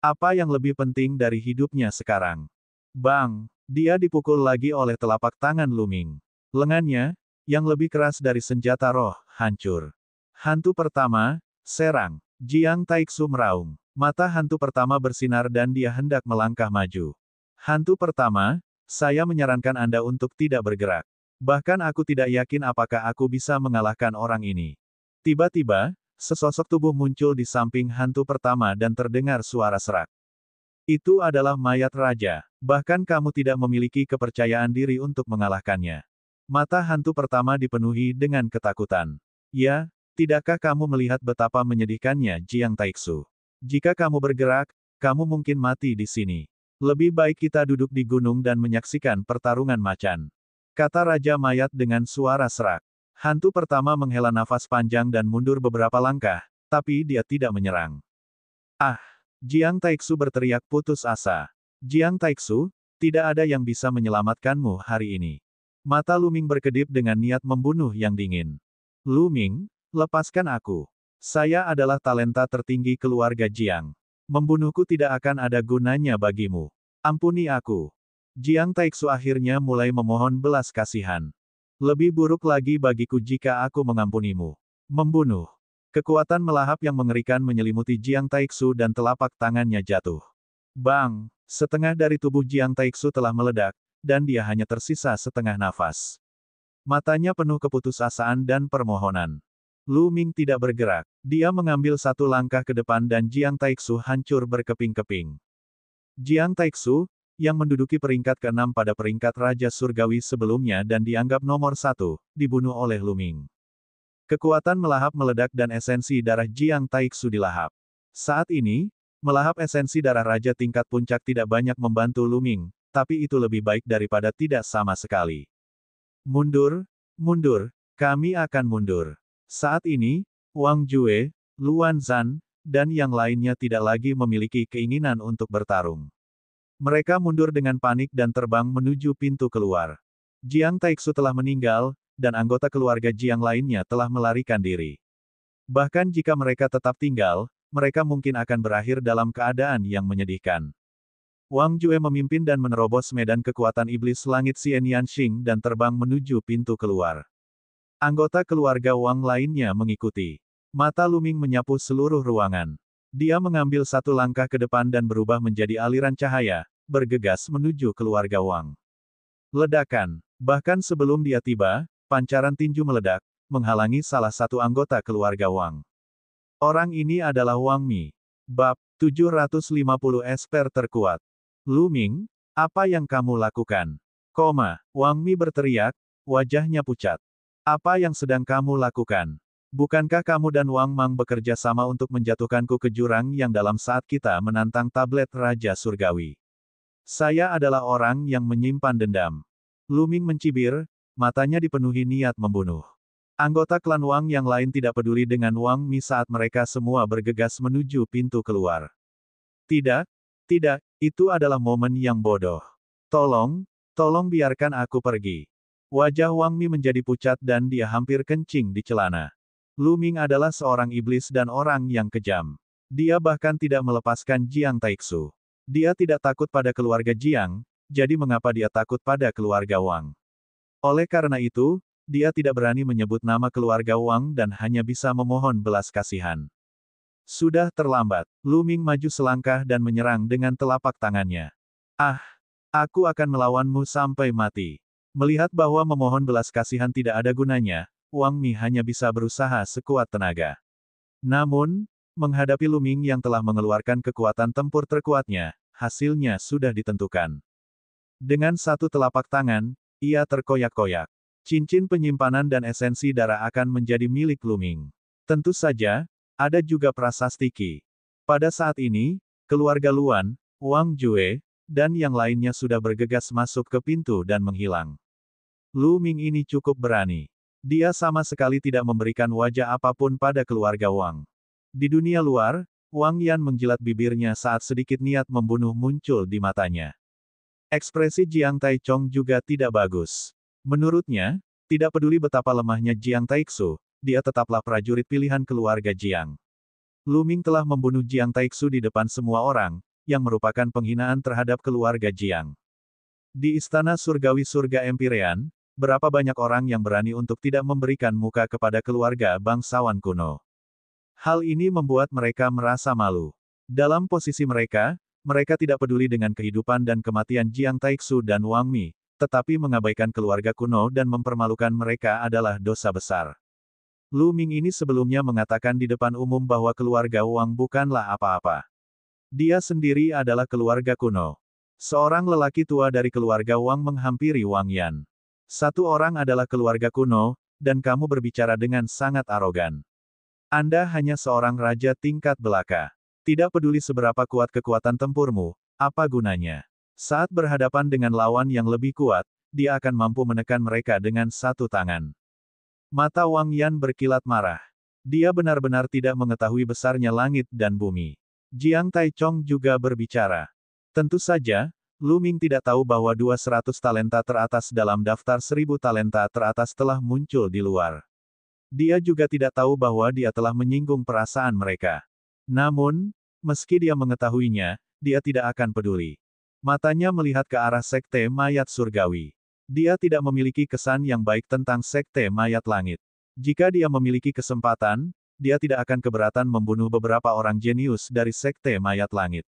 Apa yang lebih penting dari hidupnya sekarang? Bang! Dia dipukul lagi oleh telapak tangan Lu Ming. Lengannya, yang lebih keras dari senjata roh, hancur. Hantu pertama, serang. Jiang Taixu meraung. Mata hantu pertama bersinar dan dia hendak melangkah maju. Hantu pertama, saya menyarankan Anda untuk tidak bergerak. Bahkan aku tidak yakin apakah aku bisa mengalahkan orang ini. Tiba-tiba, sesosok tubuh muncul di samping hantu pertama dan terdengar suara serak. Itu adalah mayat raja. Bahkan kamu tidak memiliki kepercayaan diri untuk mengalahkannya. Mata hantu pertama dipenuhi dengan ketakutan. Ya, tidakkah kamu melihat betapa menyedihkannya Jiang Taixu? Jika kamu bergerak, kamu mungkin mati di sini. Lebih baik kita duduk di gunung dan menyaksikan pertarungan macan. Kata Raja Mayat dengan suara serak. Hantu pertama menghela nafas panjang dan mundur beberapa langkah, tapi dia tidak menyerang. Ah! Jiang Taixu berteriak putus asa. Jiang Taixu, tidak ada yang bisa menyelamatkanmu hari ini. Mata Lu Ming berkedip dengan niat membunuh yang dingin. Lu Ming, lepaskan aku. Saya adalah talenta tertinggi keluarga Jiang. Membunuhku tidak akan ada gunanya bagimu. Ampuni aku. Jiang Taixu akhirnya mulai memohon belas kasihan. Lebih buruk lagi bagiku jika aku mengampunimu. Membunuh. Kekuatan melahap yang mengerikan menyelimuti Jiang Taixu dan telapak tangannya jatuh. Bang! Setengah dari tubuh Jiang Taixu telah meledak, dan dia hanya tersisa setengah nafas. Matanya penuh keputusasaan dan permohonan. Lu Ming tidak bergerak. Dia mengambil satu langkah ke depan dan Jiang Taixu hancur berkeping-keping. Jiang Taixu, yang menduduki peringkat ke-6 pada peringkat Raja Surgawi sebelumnya dan dianggap nomor 1, dibunuh oleh Lu Ming. Kekuatan melahap meledak dan esensi darah Jiang Taixu dilahap. Saat ini, melahap esensi darah Raja tingkat puncak tidak banyak membantu Lu Ming, tapi itu lebih baik daripada tidak sama sekali. Mundur, mundur, kami akan mundur. Saat ini, Wang Jue, Luan Zhan, dan yang lainnya tidak lagi memiliki keinginan untuk bertarung. Mereka mundur dengan panik dan terbang menuju pintu keluar. Jiang Taixu telah meninggal, dan anggota keluarga Jiang lainnya telah melarikan diri. Bahkan jika mereka tetap tinggal, mereka mungkin akan berakhir dalam keadaan yang menyedihkan. Wang Jue memimpin dan menerobos medan kekuatan iblis langit Xian Yanxing dan terbang menuju pintu keluar. Anggota keluarga Wang lainnya mengikuti. Mata Lu Ming menyapu seluruh ruangan. Dia mengambil satu langkah ke depan dan berubah menjadi aliran cahaya, bergegas menuju keluarga Wang. Ledakan. Bahkan sebelum dia tiba, pancaran tinju meledak, menghalangi salah satu anggota keluarga Wang. Orang ini adalah Wang Mi. Bab 750 Esper terkuat. Lu Ming, apa yang kamu lakukan? Wang Mi berteriak, wajahnya pucat. Apa yang sedang kamu lakukan? Bukankah kamu dan Wang Mang bekerja sama untuk menjatuhkanku ke jurang yang dalam saat kita menantang tablet Raja Surgawi? Saya adalah orang yang menyimpan dendam. Lu Ming mencibir, matanya dipenuhi niat membunuh. Anggota klan Wang yang lain tidak peduli dengan Wang Mi saat mereka semua bergegas menuju pintu keluar. Tidak, tidak, itu adalah momen yang bodoh. Tolong biarkan aku pergi. Wajah Wang Mi menjadi pucat dan dia hampir kencing di celana. Lu Ming adalah seorang iblis dan orang yang kejam. Dia bahkan tidak melepaskan Jiang Taixu. Dia tidak takut pada keluarga Jiang, jadi mengapa dia takut pada keluarga Wang? Oleh karena itu, dia tidak berani menyebut nama keluarga Wang dan hanya bisa memohon belas kasihan. Sudah terlambat. Lu Ming maju selangkah dan menyerang dengan telapak tangannya. Ah, aku akan melawanmu sampai mati. Melihat bahwa memohon belas kasihan tidak ada gunanya, Wang Mi hanya bisa berusaha sekuat tenaga. Namun, menghadapi Lu Ming yang telah mengeluarkan kekuatan tempur terkuatnya, hasilnya sudah ditentukan. Dengan satu telapak tangan, ia terkoyak-koyak. Cincin penyimpanan dan esensi darah akan menjadi milik Lu Ming. Tentu saja, ada juga prasasti Qi. Pada saat ini, keluarga Luan, Wang Jue, dan yang lainnya sudah bergegas masuk ke pintu dan menghilang. Lu Ming ini cukup berani. Dia sama sekali tidak memberikan wajah apapun pada keluarga Wang. Di dunia luar, Wang Yan menjilat bibirnya saat sedikit niat membunuh muncul di matanya. Ekspresi Jiang Taichong juga tidak bagus. Menurutnya, tidak peduli betapa lemahnya Jiang Taixu, dia tetaplah prajurit pilihan keluarga Jiang. Lu Ming telah membunuh Jiang Taixu di depan semua orang, yang merupakan penghinaan terhadap keluarga Jiang. Di istana surgawi surga Empirean, berapa banyak orang yang berani untuk tidak memberikan muka kepada keluarga bangsawan kuno. Hal ini membuat mereka merasa malu. Dalam posisi mereka tidak peduli dengan kehidupan dan kematian Jiang Taixu dan Wang Mi, tetapi mengabaikan keluarga kuno dan mempermalukan mereka adalah dosa besar. Lu Ming ini sebelumnya mengatakan di depan umum bahwa keluarga Wang bukanlah apa-apa. Dia sendiri adalah keluarga kuno. Seorang lelaki tua dari keluarga Wang menghampiri Wang Yan. Satu orang adalah keluarga kuno, dan kamu berbicara dengan sangat arogan. Anda hanya seorang raja tingkat belaka. Tidak peduli seberapa kuat kekuatan tempurmu, apa gunanya? Saat berhadapan dengan lawan yang lebih kuat, dia akan mampu menekan mereka dengan satu tangan. Mata Wang Yan berkilat marah. Dia benar-benar tidak mengetahui besarnya langit dan bumi. Jiang Taichong juga berbicara. Tentu saja, Lu Ming tidak tahu bahwa 200 talenta teratas dalam daftar 1000 talenta teratas telah muncul di luar. Dia juga tidak tahu bahwa dia telah menyinggung perasaan mereka. Namun, meski dia mengetahuinya, dia tidak akan peduli. Matanya melihat ke arah sekte mayat surgawi. Dia tidak memiliki kesan yang baik tentang sekte mayat langit. Jika dia memiliki kesempatan, dia tidak akan keberatan membunuh beberapa orang jenius dari sekte mayat langit.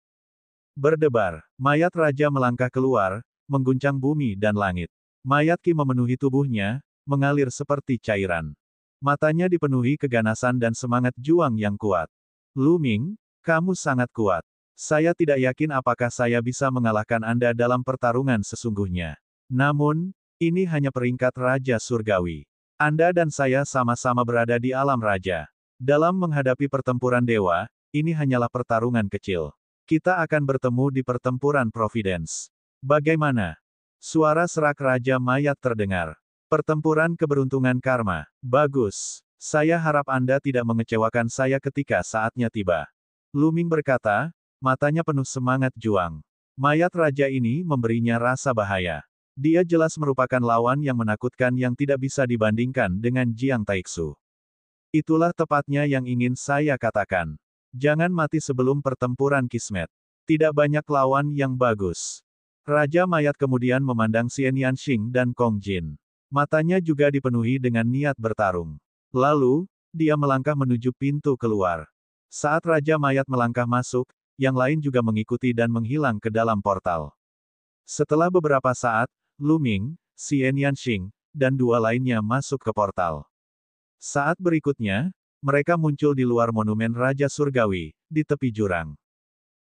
Berdebar, mayat raja melangkah keluar, mengguncang bumi dan langit. Mayat Qi memenuhi tubuhnya, mengalir seperti cairan. Matanya dipenuhi keganasan dan semangat juang yang kuat. Lu Ming, kamu sangat kuat. Saya tidak yakin apakah saya bisa mengalahkan Anda dalam pertarungan sesungguhnya. Namun, ini hanya peringkat Raja Surgawi. Anda dan saya sama-sama berada di alam raja. Dalam menghadapi pertempuran dewa, ini hanyalah pertarungan kecil. Kita akan bertemu di pertempuran Providence. Bagaimana? Suara serak Raja Mayat terdengar. Pertempuran keberuntungan karma. Bagus. Saya harap Anda tidak mengecewakan saya ketika saatnya tiba. Lu Ming berkata, matanya penuh semangat juang. Mayat raja ini memberinya rasa bahaya. Dia jelas merupakan lawan yang menakutkan yang tidak bisa dibandingkan dengan Jiang Taixu. Itulah tepatnya yang ingin saya katakan. Jangan mati sebelum pertempuran kismet. Tidak banyak lawan yang bagus. Raja Mayat kemudian memandang Xian Yanxing dan Kong Jin. Matanya juga dipenuhi dengan niat bertarung. Lalu, dia melangkah menuju pintu keluar. Saat Raja Mayat melangkah masuk, yang lain juga mengikuti dan menghilang ke dalam portal. Setelah beberapa saat, Lu Ming, Xian Yanxing, dan dua lainnya masuk ke portal. Saat berikutnya, mereka muncul di luar monumen Raja Surgawi, di tepi jurang.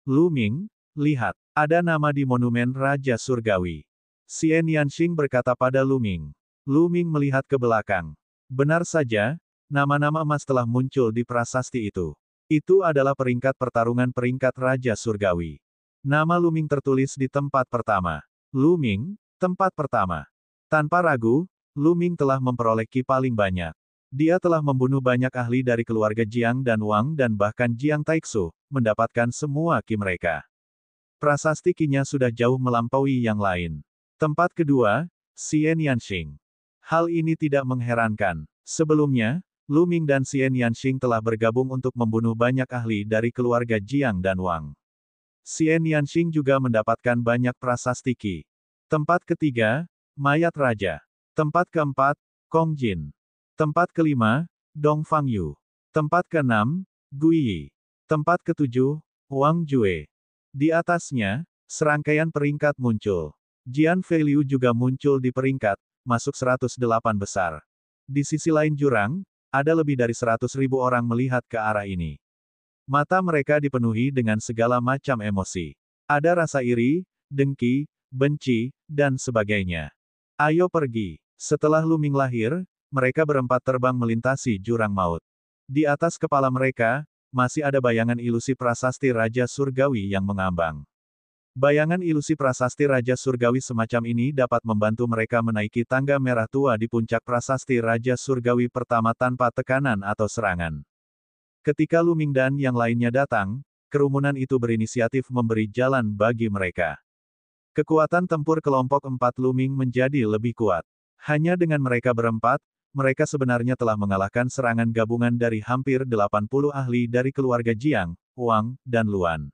Lu Ming, lihat, ada nama di monumen Raja Surgawi. Xian Yanxing berkata pada Lu Ming. Lu Ming melihat ke belakang. Benar saja, nama-nama emas telah muncul di prasasti itu. Itu adalah peringkat pertarungan peringkat Raja Surgawi. Nama Lu Ming tertulis di tempat pertama. Lu Ming, tempat pertama. Tanpa ragu, Lu Ming telah memperoleh Qi paling banyak. Dia telah membunuh banyak ahli dari keluarga Jiang dan Wang dan bahkan Jiang Taixu, mendapatkan semua Qi mereka. Prasasti Qi-nya sudah jauh melampaui yang lain. Tempat kedua, Xian Yanxing. Hal ini tidak mengherankan. Sebelumnya, Lu Ming dan Xian Yanxing telah bergabung untuk membunuh banyak ahli dari keluarga Jiang dan Wang. Xian Yanxing juga mendapatkan banyak prasasti Qi. Tempat ketiga, Mayat Raja. Tempat keempat, Kong Jin. Tempat kelima, Dong Fangyu. Tempat keenam, Gui Yi. Tempat ketujuh, Wang Jue. Di atasnya, serangkaian peringkat muncul. Jian Feiliu juga muncul di peringkat, masuk 108 besar. Di sisi lain jurang, ada lebih dari 100.000 orang melihat ke arah ini. Mata mereka dipenuhi dengan segala macam emosi. Ada rasa iri, dengki, benci, dan sebagainya. Ayo pergi. Setelah Lu Ming lahir, mereka berempat terbang melintasi jurang maut. Di atas kepala mereka, masih ada bayangan ilusi prasasti Raja Surgawi yang mengambang. Bayangan ilusi prasasti Raja Surgawi semacam ini dapat membantu mereka menaiki tangga merah tua di puncak prasasti Raja Surgawi pertama tanpa tekanan atau serangan. Ketika Lu Ming dan yang lainnya datang, kerumunan itu berinisiatif memberi jalan bagi mereka. Kekuatan tempur kelompok 4 Lu Ming menjadi lebih kuat. Hanya dengan mereka berempat, mereka sebenarnya telah mengalahkan serangan gabungan dari hampir 80 ahli dari keluarga Jiang, Wang, dan Luan.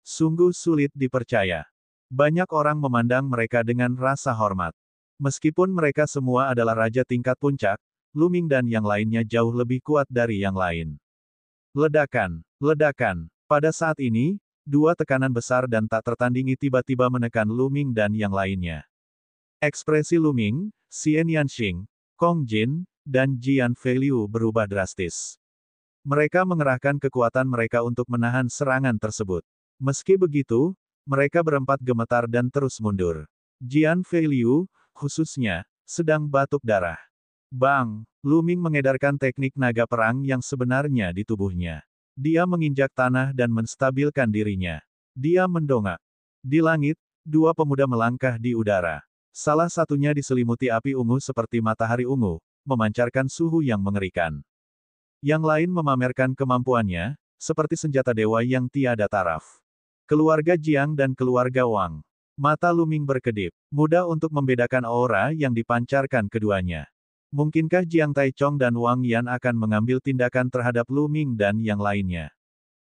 Sungguh sulit dipercaya. Banyak orang memandang mereka dengan rasa hormat. Meskipun mereka semua adalah raja tingkat puncak, Lu Ming dan yang lainnya jauh lebih kuat dari yang lain. Ledakan, ledakan. Pada saat ini, dua tekanan besar dan tak tertandingi tiba-tiba menekan Lu Ming dan yang lainnya. Ekspresi Lu Ming, Xian Yanxing, Kong Jin, dan Jian Feiliu berubah drastis. Mereka mengerahkan kekuatan mereka untuk menahan serangan tersebut. Meski begitu, mereka berempat gemetar dan terus mundur. Jian Feiliu, khususnya, sedang batuk darah. Bang! Lu Ming mengedarkan teknik naga perang yang sebenarnya di tubuhnya. Dia menginjak tanah dan menstabilkan dirinya. Dia mendongak. Di langit, dua pemuda melangkah di udara. Salah satunya diselimuti api ungu seperti matahari ungu, memancarkan suhu yang mengerikan. Yang lain memamerkan kemampuannya, seperti senjata dewa yang tiada taraf. Keluarga Jiang dan keluarga Wang. Mata Lu Ming berkedip. Mudah untuk membedakan aura yang dipancarkan keduanya. Mungkinkah Jiang Taichong dan Wang Yan akan mengambil tindakan terhadap Lu Ming dan yang lainnya?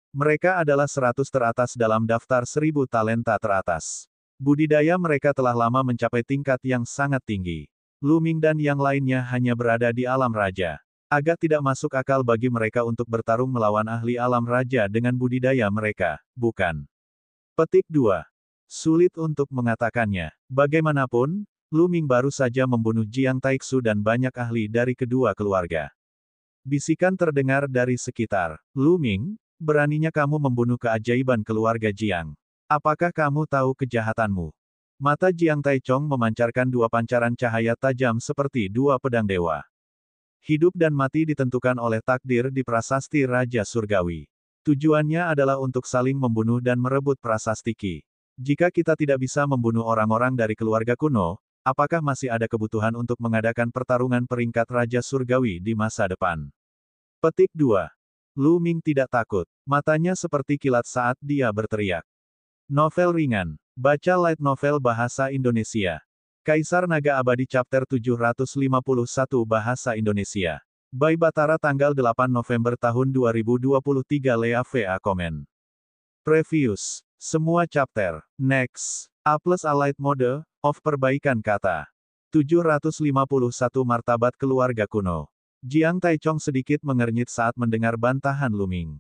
Mereka adalah 100 teratas dalam daftar 1000 talenta teratas. Budidaya mereka telah lama mencapai tingkat yang sangat tinggi. Lu Ming dan yang lainnya hanya berada di alam raja. Agak tidak masuk akal bagi mereka untuk bertarung melawan ahli alam raja dengan budidaya mereka, bukan? Petik 2. Sulit untuk mengatakannya. Bagaimanapun, Lu Ming baru saja membunuh Jiang Taixu dan banyak ahli dari kedua keluarga. Bisikan terdengar dari sekitar. Lu Ming, beraninya kamu membunuh keajaiban keluarga Jiang. Apakah kamu tahu kejahatanmu? Mata Jiang Taichong memancarkan dua pancaran cahaya tajam seperti dua pedang dewa. Hidup dan mati ditentukan oleh takdir di prasasti Raja Surgawi. Tujuannya adalah untuk saling membunuh dan merebut prasasti Qi. Jika kita tidak bisa membunuh orang-orang dari keluarga kuno, apakah masih ada kebutuhan untuk mengadakan pertarungan peringkat Raja Surgawi di masa depan? Petik 2. Lu Ming tidak takut. Matanya seperti kilat saat dia berteriak. Novel ringan. Baca light novel bahasa Indonesia. Kaisar Naga Abadi Chapter 751 Bahasa Indonesia. By Batara tanggal 8 November tahun 2023 Lea VA Komen. Previous. Semua chapter. Next. A plus A light mode, of perbaikan kata. 751 Martabat Keluarga Kuno. Jiang Taichong sedikit mengernyit saat mendengar bantahan Lu Ming.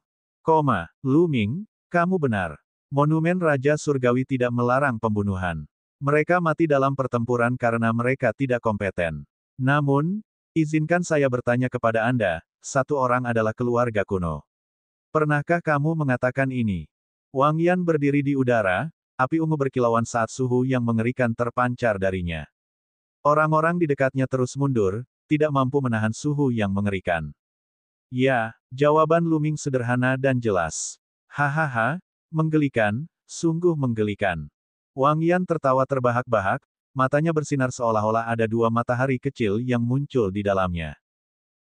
Lu Ming, kamu benar. Monumen Raja Surgawi tidak melarang pembunuhan. Mereka mati dalam pertempuran karena mereka tidak kompeten. Namun, izinkan saya bertanya kepada Anda, satu orang adalah keluarga kuno. Pernahkah kamu mengatakan ini? Wang Yan berdiri di udara, api ungu berkilauan saat suhu yang mengerikan terpancar darinya. Orang-orang di dekatnya terus mundur, tidak mampu menahan suhu yang mengerikan. Ya, jawaban Lu Ming sederhana dan jelas. Hahaha, menggelikan, sungguh menggelikan. Wang Yan tertawa terbahak-bahak, matanya bersinar seolah-olah ada dua matahari kecil yang muncul di dalamnya.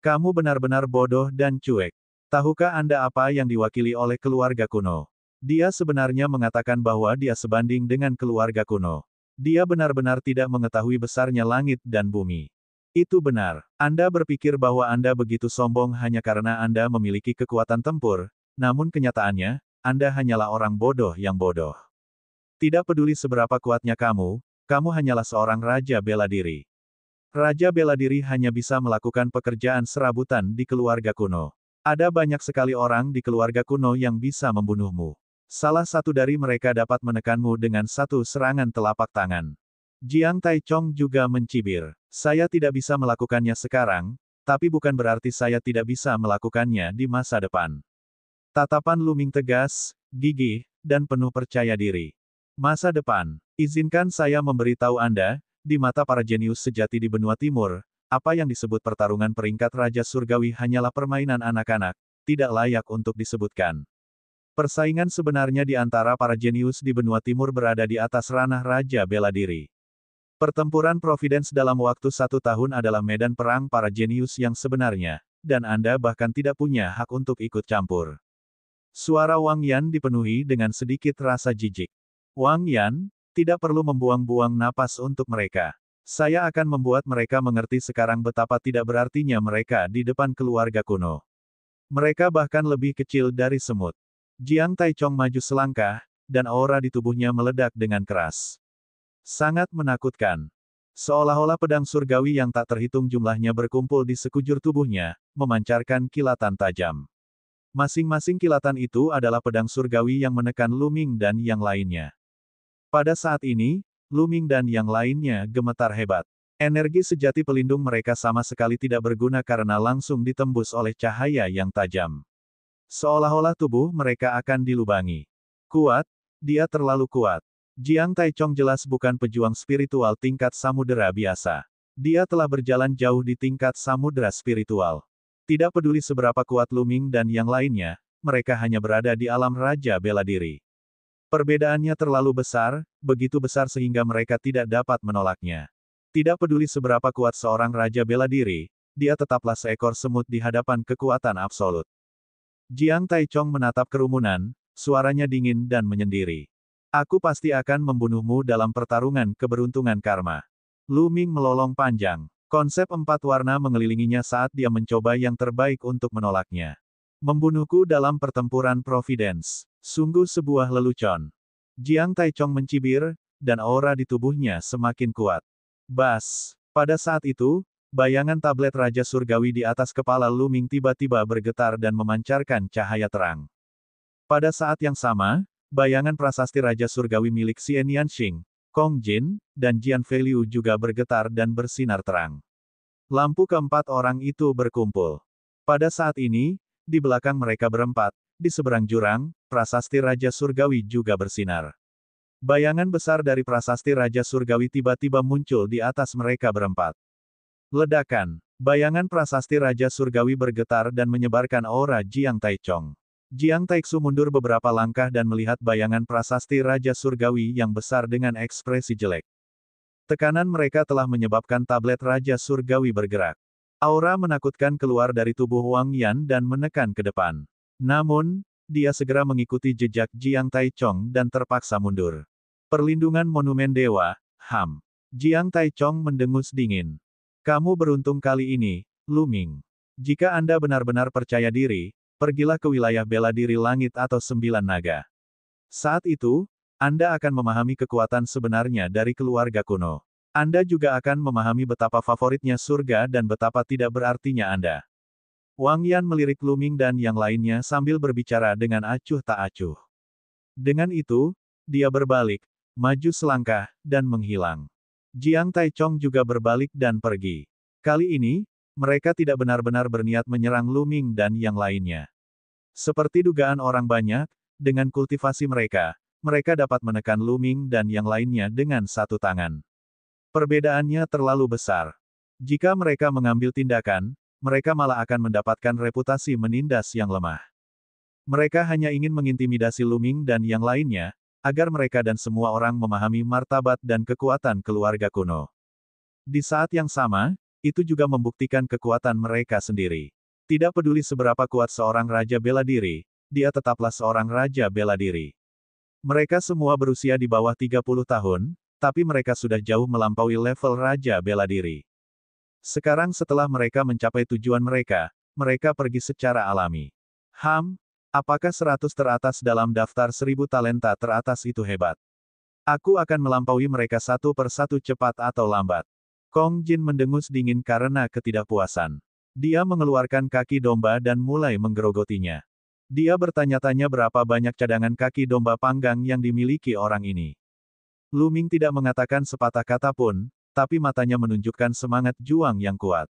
Kamu benar-benar bodoh dan cuek. Tahukah Anda apa yang diwakili oleh keluarga kuno? Dia sebenarnya mengatakan bahwa dia sebanding dengan keluarga kuno. Dia benar-benar tidak mengetahui besarnya langit dan bumi. Itu benar. Anda berpikir bahwa Anda begitu sombong hanya karena Anda memiliki kekuatan tempur, namun kenyataannya, Anda hanyalah orang bodoh yang bodoh. Tidak peduli seberapa kuatnya kamu, kamu hanyalah seorang raja bela diri. Raja bela diri hanya bisa melakukan pekerjaan serabutan di keluarga kuno. Ada banyak sekali orang di keluarga kuno yang bisa membunuhmu. Salah satu dari mereka dapat menekanmu dengan satu serangan telapak tangan. Jiang Taichong juga mencibir. Saya tidak bisa melakukannya sekarang, tapi bukan berarti saya tidak bisa melakukannya di masa depan. Tatapan Lu Ming tegas, gigih, dan penuh percaya diri. Masa depan. Izinkan saya memberitahu Anda, di mata para jenius sejati di benua timur, apa yang disebut pertarungan peringkat Raja Surgawi hanyalah permainan anak-anak, tidak layak untuk disebutkan. Persaingan sebenarnya di antara para jenius di benua timur berada di atas ranah Raja Bela Diri. Pertempuran Providence dalam waktu 1 tahun adalah medan perang para jenius yang sebenarnya, dan Anda bahkan tidak punya hak untuk ikut campur. Suara Wang Yan dipenuhi dengan sedikit rasa jijik. Wang Yan, tidak perlu membuang-buang napas untuk mereka. Saya akan membuat mereka mengerti sekarang betapa tidak berartinya mereka di depan keluarga kuno. Mereka bahkan lebih kecil dari semut. Jiang Taichong maju selangkah, dan aura di tubuhnya meledak dengan keras. Sangat menakutkan. Seolah-olah pedang surgawi yang tak terhitung jumlahnya berkumpul di sekujur tubuhnya, memancarkan kilatan tajam. Masing-masing kilatan itu adalah pedang surgawi yang menekan Lu Ming dan yang lainnya. Pada saat ini, Lu Ming dan yang lainnya gemetar hebat. Energi sejati pelindung mereka sama sekali tidak berguna karena langsung ditembus oleh cahaya yang tajam. Seolah-olah tubuh mereka akan dilubangi. Kuat, dia terlalu kuat. Jiang Taichong jelas bukan pejuang spiritual tingkat samudera biasa. Dia telah berjalan jauh di tingkat samudera spiritual. Tidak peduli seberapa kuat Lu Ming dan yang lainnya, mereka hanya berada di alam Raja Bela Diri. Perbedaannya terlalu besar, begitu besar sehingga mereka tidak dapat menolaknya. Tidak peduli seberapa kuat seorang Raja Bela Diri, dia tetaplah seekor semut di hadapan kekuatan absolut. Jiang Taichong menatap kerumunan, suaranya dingin dan menyendiri. Aku pasti akan membunuhmu dalam pertarungan keberuntungan karma. Lu Ming melolong panjang. Konsep 4 warna mengelilinginya saat dia mencoba yang terbaik untuk menolaknya. Membunuhku dalam pertempuran Providence. Sungguh sebuah lelucon. Jiang Taichong mencibir, dan aura di tubuhnya semakin kuat. Bas. Pada saat itu, bayangan tablet Raja Surgawi di atas kepala Lu Ming tiba-tiba bergetar dan memancarkan cahaya terang. Pada saat yang sama, bayangan prasasti Raja Surgawi milik Xian Yanxing, Kong Jin, dan Jian Feiliu juga bergetar dan bersinar terang. Lampu keempat orang itu berkumpul. Pada saat ini, di belakang mereka berempat, di seberang jurang, prasasti Raja Surgawi juga bersinar. Bayangan besar dari prasasti Raja Surgawi tiba-tiba muncul di atas mereka berempat. Ledakan. Bayangan prasasti Raja Surgawi bergetar dan menyebarkan aura Jiang Taichong. Jiang Taixu mundur beberapa langkah dan melihat bayangan prasasti Raja Surgawi yang besar dengan ekspresi jelek. Tekanan mereka telah menyebabkan tablet Raja Surgawi bergerak. Aura menakutkan keluar dari tubuh Wang Yan dan menekan ke depan. Namun, dia segera mengikuti jejak Jiang Taichong dan terpaksa mundur. Perlindungan Monumen Dewa, HAM. Jiang Taichong mendengus dingin. Kamu beruntung kali ini, Lu Ming. Jika Anda benar-benar percaya diri, pergilah ke wilayah bela diri langit atau 9 naga. Saat itu, Anda akan memahami kekuatan sebenarnya dari keluarga kuno. Anda juga akan memahami betapa favoritnya surga dan betapa tidak berartinya Anda. Wang Yan melirik Lu Ming dan yang lainnya sambil berbicara dengan acuh tak acuh. Dengan itu, dia berbalik, maju selangkah, dan menghilang. Jiang Taichong juga berbalik dan pergi. Kali ini, mereka tidak benar-benar berniat menyerang Lu Ming dan yang lainnya. Seperti dugaan orang banyak, dengan kultivasi mereka dapat menekan Lu Ming dan yang lainnya dengan satu tangan. Perbedaannya terlalu besar. Jika mereka mengambil tindakan, mereka malah akan mendapatkan reputasi menindas yang lemah. Mereka hanya ingin mengintimidasi Lu Ming dan yang lainnya, agar mereka dan semua orang memahami martabat dan kekuatan keluarga kuno. Di saat yang sama, itu juga membuktikan kekuatan mereka sendiri. Tidak peduli seberapa kuat seorang Raja Bela Diri, dia tetaplah seorang Raja Bela Diri. Mereka semua berusia di bawah 30 tahun, tapi mereka sudah jauh melampaui level Raja Bela Diri. Sekarang setelah mereka mencapai tujuan mereka pergi secara alami. HAM, Apakah 100 teratas dalam daftar 1000 talenta teratas itu hebat? Aku akan melampaui mereka satu per satu cepat atau lambat. Kong Jin mendengus dingin karena ketidakpuasan. Dia mengeluarkan kaki domba dan mulai menggerogotinya. Dia bertanya-tanya berapa banyak cadangan kaki domba panggang yang dimiliki orang ini. Lu Ming tidak mengatakan sepatah kata pun, tapi matanya menunjukkan semangat juang yang kuat.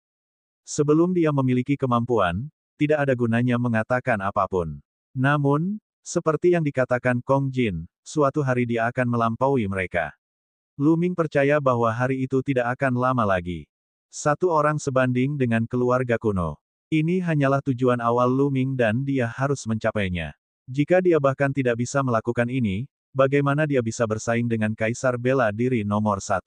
Sebelum dia memiliki kemampuan, tidak ada gunanya mengatakan apapun. Namun, seperti yang dikatakan Kong Jin, suatu hari dia akan melampaui mereka. Lu Ming percaya bahwa hari itu tidak akan lama lagi. Satu orang sebanding dengan keluarga kuno. Ini hanyalah tujuan awal Lu Ming dan dia harus mencapainya. Jika dia bahkan tidak bisa melakukan ini, bagaimana dia bisa bersaing dengan Kaisar Bela Diri nomor 1?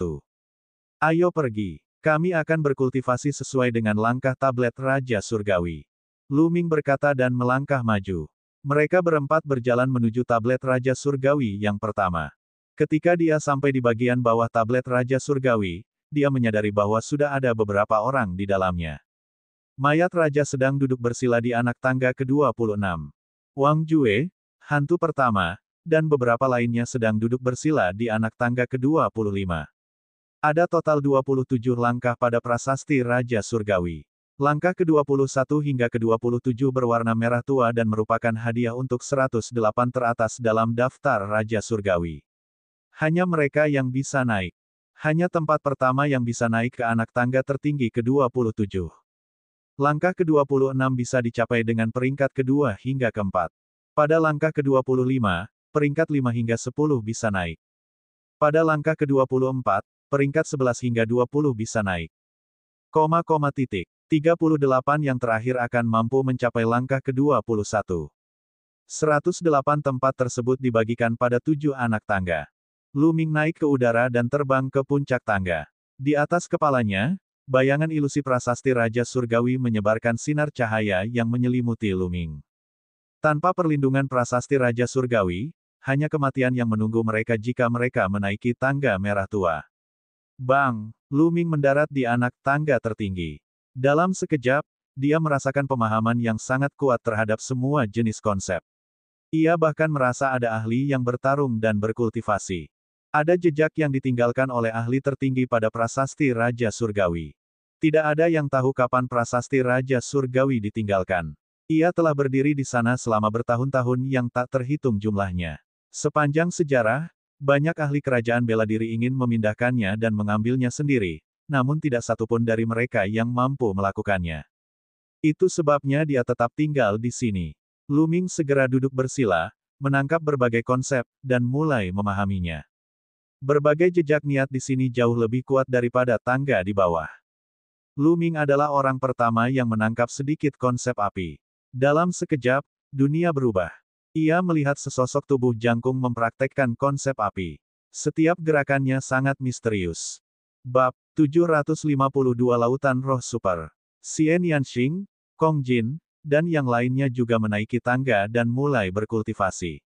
Ayo pergi. Kami akan berkultivasi sesuai dengan langkah tablet Raja Surgawi. Lu Ming berkata dan melangkah maju. Mereka berempat berjalan menuju tablet Raja Surgawi yang pertama. Ketika dia sampai di bagian bawah tablet Raja Surgawi, dia menyadari bahwa sudah ada beberapa orang di dalamnya. Mayat Raja sedang duduk bersila di anak tangga ke-26. Wang Jue, hantu pertama, dan beberapa lainnya sedang duduk bersila di anak tangga ke-25. Ada total 27 langkah pada prasasti Raja Surgawi. Langkah ke-21 hingga ke-27 berwarna merah tua dan merupakan hadiah untuk 108 teratas dalam daftar Raja Surgawi. Hanya mereka yang bisa naik. Hanya tempat pertama yang bisa naik ke anak tangga tertinggi ke-27. Langkah ke-26 bisa dicapai dengan peringkat kedua hingga keempat. Pada langkah ke-25, peringkat 5 hingga 10 bisa naik. Pada langkah ke-24, peringkat 11 hingga 20 bisa naik. 38 yang terakhir akan mampu mencapai langkah ke-21. 108 tempat tersebut dibagikan pada 7 anak tangga. Lu Ming naik ke udara dan terbang ke puncak tangga. Di atas kepalanya, bayangan ilusi prasasti Raja Surgawi menyebarkan sinar cahaya yang menyelimuti Lu Ming. Tanpa perlindungan prasasti Raja Surgawi, hanya kematian yang menunggu mereka jika mereka menaiki tangga merah tua. Bang! Lu Ming mendarat di anak tangga tertinggi. Dalam sekejap, dia merasakan pemahaman yang sangat kuat terhadap semua jenis konsep. Ia bahkan merasa ada ahli yang bertarung dan berkultivasi. Ada jejak yang ditinggalkan oleh ahli tertinggi pada prasasti Raja Surgawi. Tidak ada yang tahu kapan prasasti Raja Surgawi ditinggalkan. Ia telah berdiri di sana selama bertahun-tahun yang tak terhitung jumlahnya. Sepanjang sejarah, banyak ahli kerajaan bela diri ingin memindahkannya dan mengambilnya sendiri, namun tidak satupun dari mereka yang mampu melakukannya. Itu sebabnya dia tetap tinggal di sini. Lu Ming segera duduk bersila, menangkap berbagai konsep, dan mulai memahaminya. Berbagai jejak niat di sini jauh lebih kuat daripada tangga di bawah. Lu Ming adalah orang pertama yang menangkap sedikit konsep api. Dalam sekejap, dunia berubah. Ia melihat sesosok tubuh jangkung mempraktekkan konsep api. Setiap gerakannya sangat misterius. Bab 752 Lautan Roh Super. Xian Yanxing, Kong Jin, dan yang lainnya juga menaiki tangga dan mulai berkultivasi.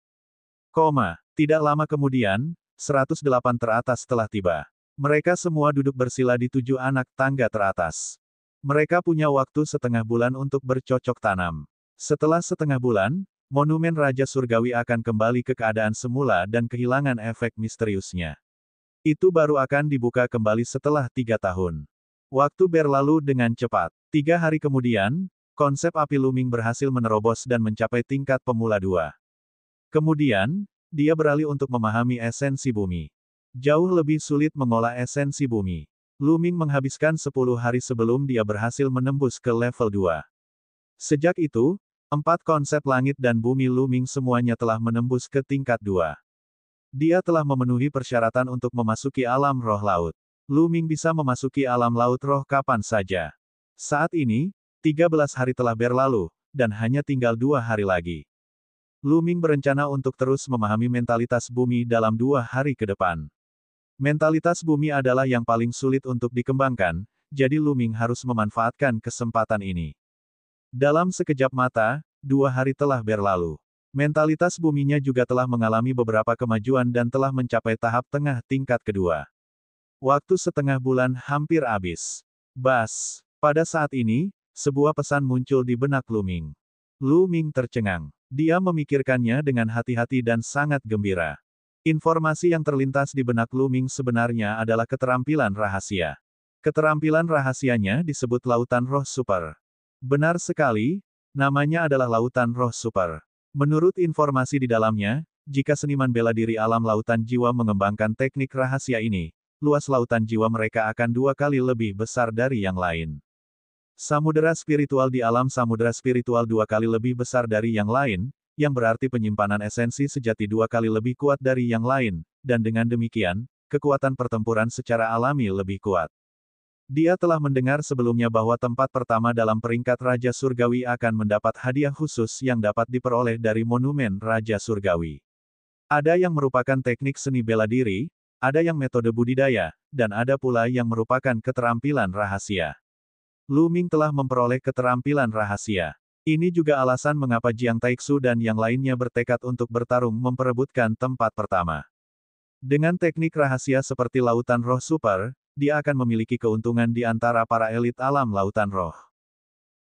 Tidak lama kemudian, 108 teratas telah tiba. Mereka semua duduk bersila di 7 anak tangga teratas. Mereka punya waktu setengah bulan untuk bercocok tanam. Setelah setengah bulan, monumen Raja Surgawi akan kembali ke keadaan semula dan kehilangan efek misteriusnya. Itu baru akan dibuka kembali setelah 3 tahun. Waktu berlalu dengan cepat. 3 hari kemudian, konsep api Lu Ming berhasil menerobos dan mencapai tingkat pemula 2. Kemudian, dia beralih untuk memahami esensi bumi. Jauh lebih sulit mengolah esensi bumi. Lu Ming menghabiskan 10 hari sebelum dia berhasil menembus ke level 2. Sejak itu, 4 konsep langit dan bumi Lu Ming semuanya telah menembus ke tingkat 2. Dia telah memenuhi persyaratan untuk memasuki alam roh laut. Lu Ming bisa memasuki alam laut roh kapan saja. Saat ini, 13 hari telah berlalu, dan hanya tinggal 2 hari lagi. Lu Ming berencana untuk terus memahami mentalitas bumi dalam 2 hari ke depan. Mentalitas bumi adalah yang paling sulit untuk dikembangkan, jadi Lu Ming harus memanfaatkan kesempatan ini. Dalam sekejap mata, 2 hari telah berlalu. Mentalitas buminya juga telah mengalami beberapa kemajuan dan telah mencapai tahap tengah tingkat kedua. Waktu setengah bulan hampir habis. Bas. Pada saat ini, sebuah pesan muncul di benak Lu Ming. Lu Ming tercengang. Dia memikirkannya dengan hati-hati dan sangat gembira. Informasi yang terlintas di benak Lu Ming sebenarnya adalah keterampilan rahasia. Keterampilan rahasianya disebut Lautan Roh Super. Benar sekali, namanya adalah Lautan Roh Super. Menurut informasi di dalamnya, jika seniman bela diri alam lautan jiwa mengembangkan teknik rahasia ini, luas lautan jiwa mereka akan 2 kali lebih besar dari yang lain. Samudera spiritual di alam samudera spiritual 2 kali lebih besar dari yang lain, yang berarti penyimpanan esensi sejati 2 kali lebih kuat dari yang lain, dan dengan demikian, kekuatan pertempuran secara alami lebih kuat. Dia telah mendengar sebelumnya bahwa tempat pertama dalam peringkat Raja Surgawi akan mendapat hadiah khusus yang dapat diperoleh dari monumen Raja Surgawi. Ada yang merupakan teknik seni bela diri, ada yang metode budidaya, dan ada pula yang merupakan keterampilan rahasia. Lu Ming telah memperoleh keterampilan rahasia. Ini juga alasan mengapa Jiang Taixu dan yang lainnya bertekad untuk bertarung memperebutkan tempat pertama. Dengan teknik rahasia seperti Lautan Roh Super, dia akan memiliki keuntungan di antara para elit alam lautan roh.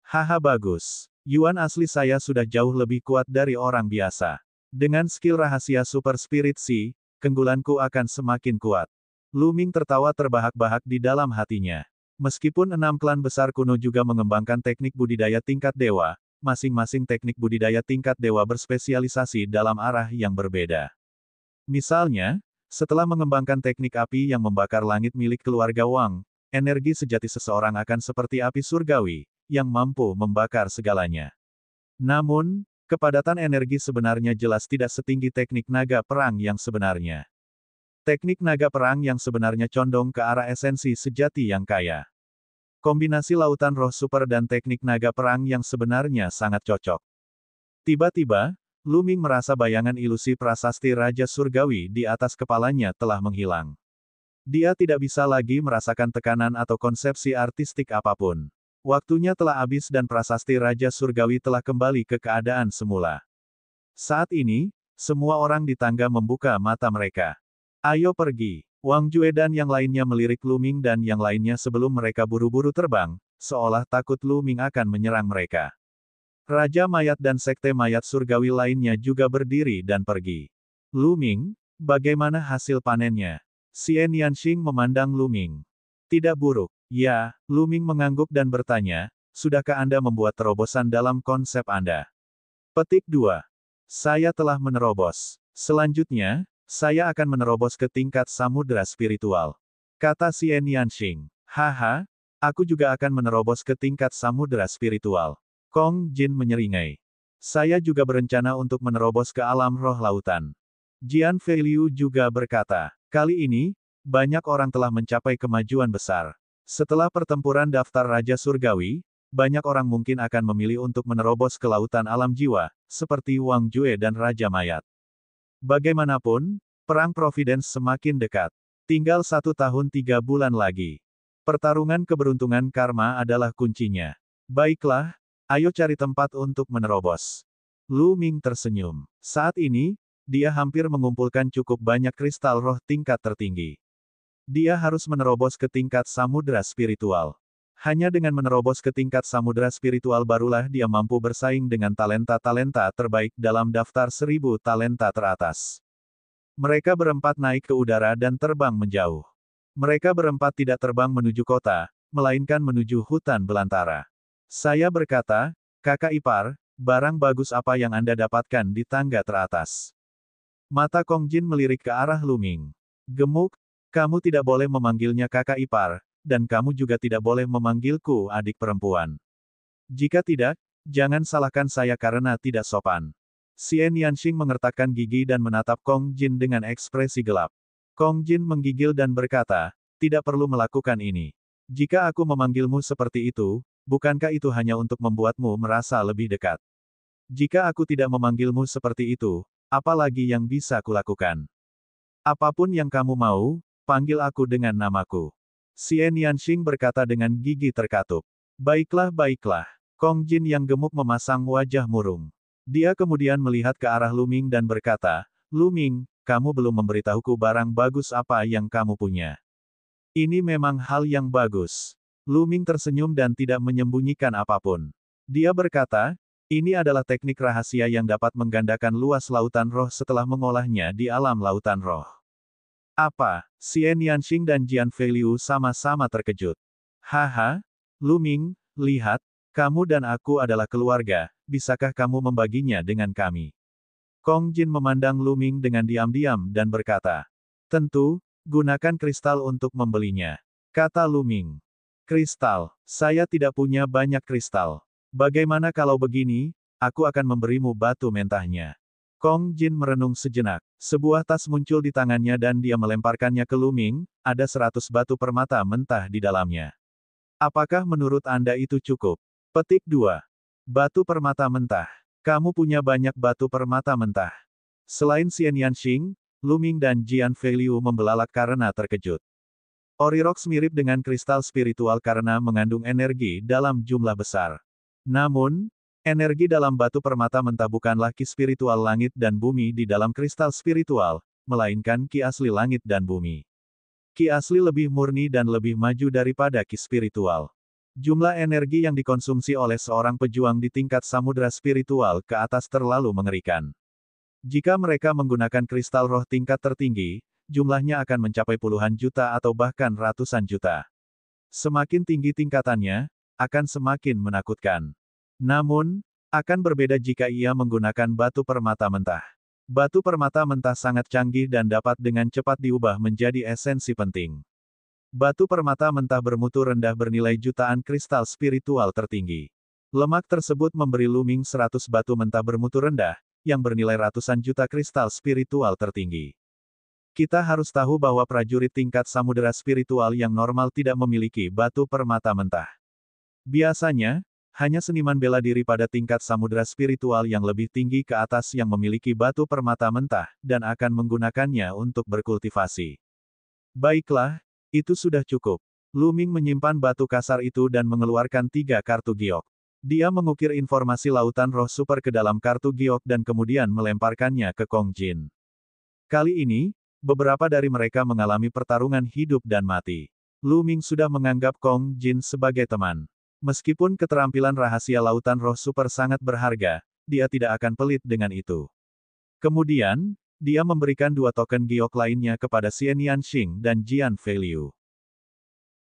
Haha bagus. Yuan asli saya sudah jauh lebih kuat dari orang biasa. Dengan skill rahasia Super Spirit Sea, keunggulanku akan semakin kuat. Lu Ming tertawa terbahak-bahak di dalam hatinya. Meskipun 6 klan besar kuno juga mengembangkan teknik budidaya tingkat dewa, masing-masing teknik budidaya tingkat dewa berspesialisasi dalam arah yang berbeda. Misalnya, setelah mengembangkan teknik api yang membakar langit milik keluarga Wang, energi sejati seseorang akan seperti api surgawi, yang mampu membakar segalanya. Namun, kepadatan energi sebenarnya jelas tidak setinggi teknik naga perang yang sebenarnya. Teknik naga perang yang sebenarnya condong ke arah esensi sejati yang kaya. Kombinasi lautan roh super dan teknik naga perang yang sebenarnya sangat cocok. Tiba-tiba, Lu Ming merasa bayangan ilusi prasasti Raja Surgawi di atas kepalanya telah menghilang. Dia tidak bisa lagi merasakan tekanan atau konsepsi artistik apapun. Waktunya telah habis dan prasasti Raja Surgawi telah kembali ke keadaan semula. Saat ini, semua orang di tangga membuka mata mereka. Ayo pergi. Wang Jue dan yang lainnya melirik Lu Ming dan yang lainnya sebelum mereka buru-buru terbang, seolah takut Lu Ming akan menyerang mereka. Raja Mayat dan Sekte Mayat Surgawi lainnya juga berdiri dan pergi. Lu Ming, bagaimana hasil panennya? Xian Yanxing memandang Lu Ming. Tidak buruk. Ya, Lu Ming mengangguk dan bertanya, sudahkah Anda membuat terobosan dalam konsep Anda? Petik 2. Saya telah menerobos. Selanjutnya, saya akan menerobos ke tingkat samudera spiritual. Kata Xian Yanxing. Haha, aku juga akan menerobos ke tingkat samudera spiritual. Kong Jin menyeringai. Saya juga berencana untuk menerobos ke alam roh lautan. Jian Feiliu juga berkata, kali ini, banyak orang telah mencapai kemajuan besar. Setelah pertempuran daftar Raja Surgawi, banyak orang mungkin akan memilih untuk menerobos ke lautan alam jiwa, seperti Wang Jue dan Raja Mayat. Bagaimanapun, perang Providence semakin dekat. Tinggal 1 tahun 3 bulan lagi. Pertarungan keberuntungan karma adalah kuncinya. Baiklah, ayo cari tempat untuk menerobos. Lu Ming tersenyum. Saat ini, dia hampir mengumpulkan cukup banyak kristal roh tingkat tertinggi. Dia harus menerobos ke tingkat samudera spiritual. Hanya dengan menerobos ke tingkat samudera spiritual barulah dia mampu bersaing dengan talenta-talenta terbaik dalam daftar 1000 talenta teratas. Mereka berempat naik ke udara dan terbang menjauh. Mereka berempat tidak terbang menuju kota, melainkan menuju hutan belantara. Saya berkata, kakak ipar, barang bagus apa yang Anda dapatkan di tangga teratas? Mata Kong Jin melirik ke arah Lu Ming. Gemuk, kamu tidak boleh memanggilnya kakak ipar, dan kamu juga tidak boleh memanggilku adik perempuan. Jika tidak, jangan salahkan saya karena tidak sopan. Xian Yanxing mengertakkan gigi dan menatap Kong Jin dengan ekspresi gelap. Kong Jin menggigil dan berkata, tidak perlu melakukan ini. Jika aku memanggilmu seperti itu, bukankah itu hanya untuk membuatmu merasa lebih dekat? Jika aku tidak memanggilmu seperti itu, apa lagi yang bisa kulakukan? Apapun yang kamu mau, panggil aku dengan namaku. Xian Yanxing berkata dengan gigi terkatup. Baiklah, baiklah. Kong Jin yang gemuk memasang wajah murung. Dia kemudian melihat ke arah Lu Ming dan berkata, Lu Ming, kamu belum memberitahuku barang bagus apa yang kamu punya. Ini memang hal yang bagus. Lu Ming tersenyum dan tidak menyembunyikan apapun. Dia berkata, Ini adalah teknik rahasia yang dapat menggandakan luas lautan roh setelah mengolahnya di alam lautan roh. Apa? Xian Yanxing dan Jian Feiliu sama-sama terkejut. Haha, Lu Ming, lihat, kamu dan aku adalah keluarga, bisakah kamu membaginya dengan kami? Kong Jin memandang Lu Ming dengan diam-diam dan berkata, tentu, gunakan kristal untuk membelinya. Kata Lu Ming. Kristal, saya tidak punya banyak kristal. Bagaimana kalau begini, aku akan memberimu batu mentahnya. Kong Jin merenung sejenak. Sebuah tas muncul di tangannya dan dia melemparkannya ke Lu Ming, ada 100 batu permata mentah di dalamnya. Apakah menurut Anda itu cukup? Petik 2. Batu permata mentah. Kamu punya banyak batu permata mentah. Selain Xian Yanxing, Lu Ming dan Jian Feiliu membelalak karena terkejut. Orirox mirip dengan kristal spiritual karena mengandung energi dalam jumlah besar. Namun, energi dalam batu permata mentah bukanlah ki spiritual langit dan bumi di dalam kristal spiritual, melainkan ki asli langit dan bumi. Ki asli lebih murni dan lebih maju daripada ki spiritual. Jumlah energi yang dikonsumsi oleh seorang pejuang di tingkat samudera spiritual ke atas terlalu mengerikan. Jika mereka menggunakan kristal roh tingkat tertinggi, jumlahnya akan mencapai puluhan juta atau bahkan ratusan juta. Semakin tinggi tingkatannya, akan semakin menakutkan. Namun, akan berbeda jika ia menggunakan batu permata mentah. Batu permata mentah sangat canggih dan dapat dengan cepat diubah menjadi esensi penting. Batu permata mentah bermutu rendah bernilai jutaan kristal spiritual tertinggi. Lemak tersebut memberi Lu Ming 100 batu mentah bermutu rendah, yang bernilai ratusan juta kristal spiritual tertinggi. Kita harus tahu bahwa prajurit tingkat samudera spiritual yang normal tidak memiliki batu permata mentah. Biasanya, hanya seniman bela diri pada tingkat samudera spiritual yang lebih tinggi ke atas yang memiliki batu permata mentah, dan akan menggunakannya untuk berkultivasi. Baiklah, itu sudah cukup. Lu Ming menyimpan batu kasar itu dan mengeluarkan 3 kartu giok. Dia mengukir informasi lautan roh super ke dalam kartu giok dan kemudian melemparkannya ke Kong Jin. Kali ini, beberapa dari mereka mengalami pertarungan hidup dan mati. Lu Ming sudah menganggap Kong Jin sebagai teman. Meskipun keterampilan rahasia lautan roh super sangat berharga, dia tidak akan pelit dengan itu. Kemudian, dia memberikan 2 token giok lainnya kepada Xian Yanxing dan Jian Feiliu.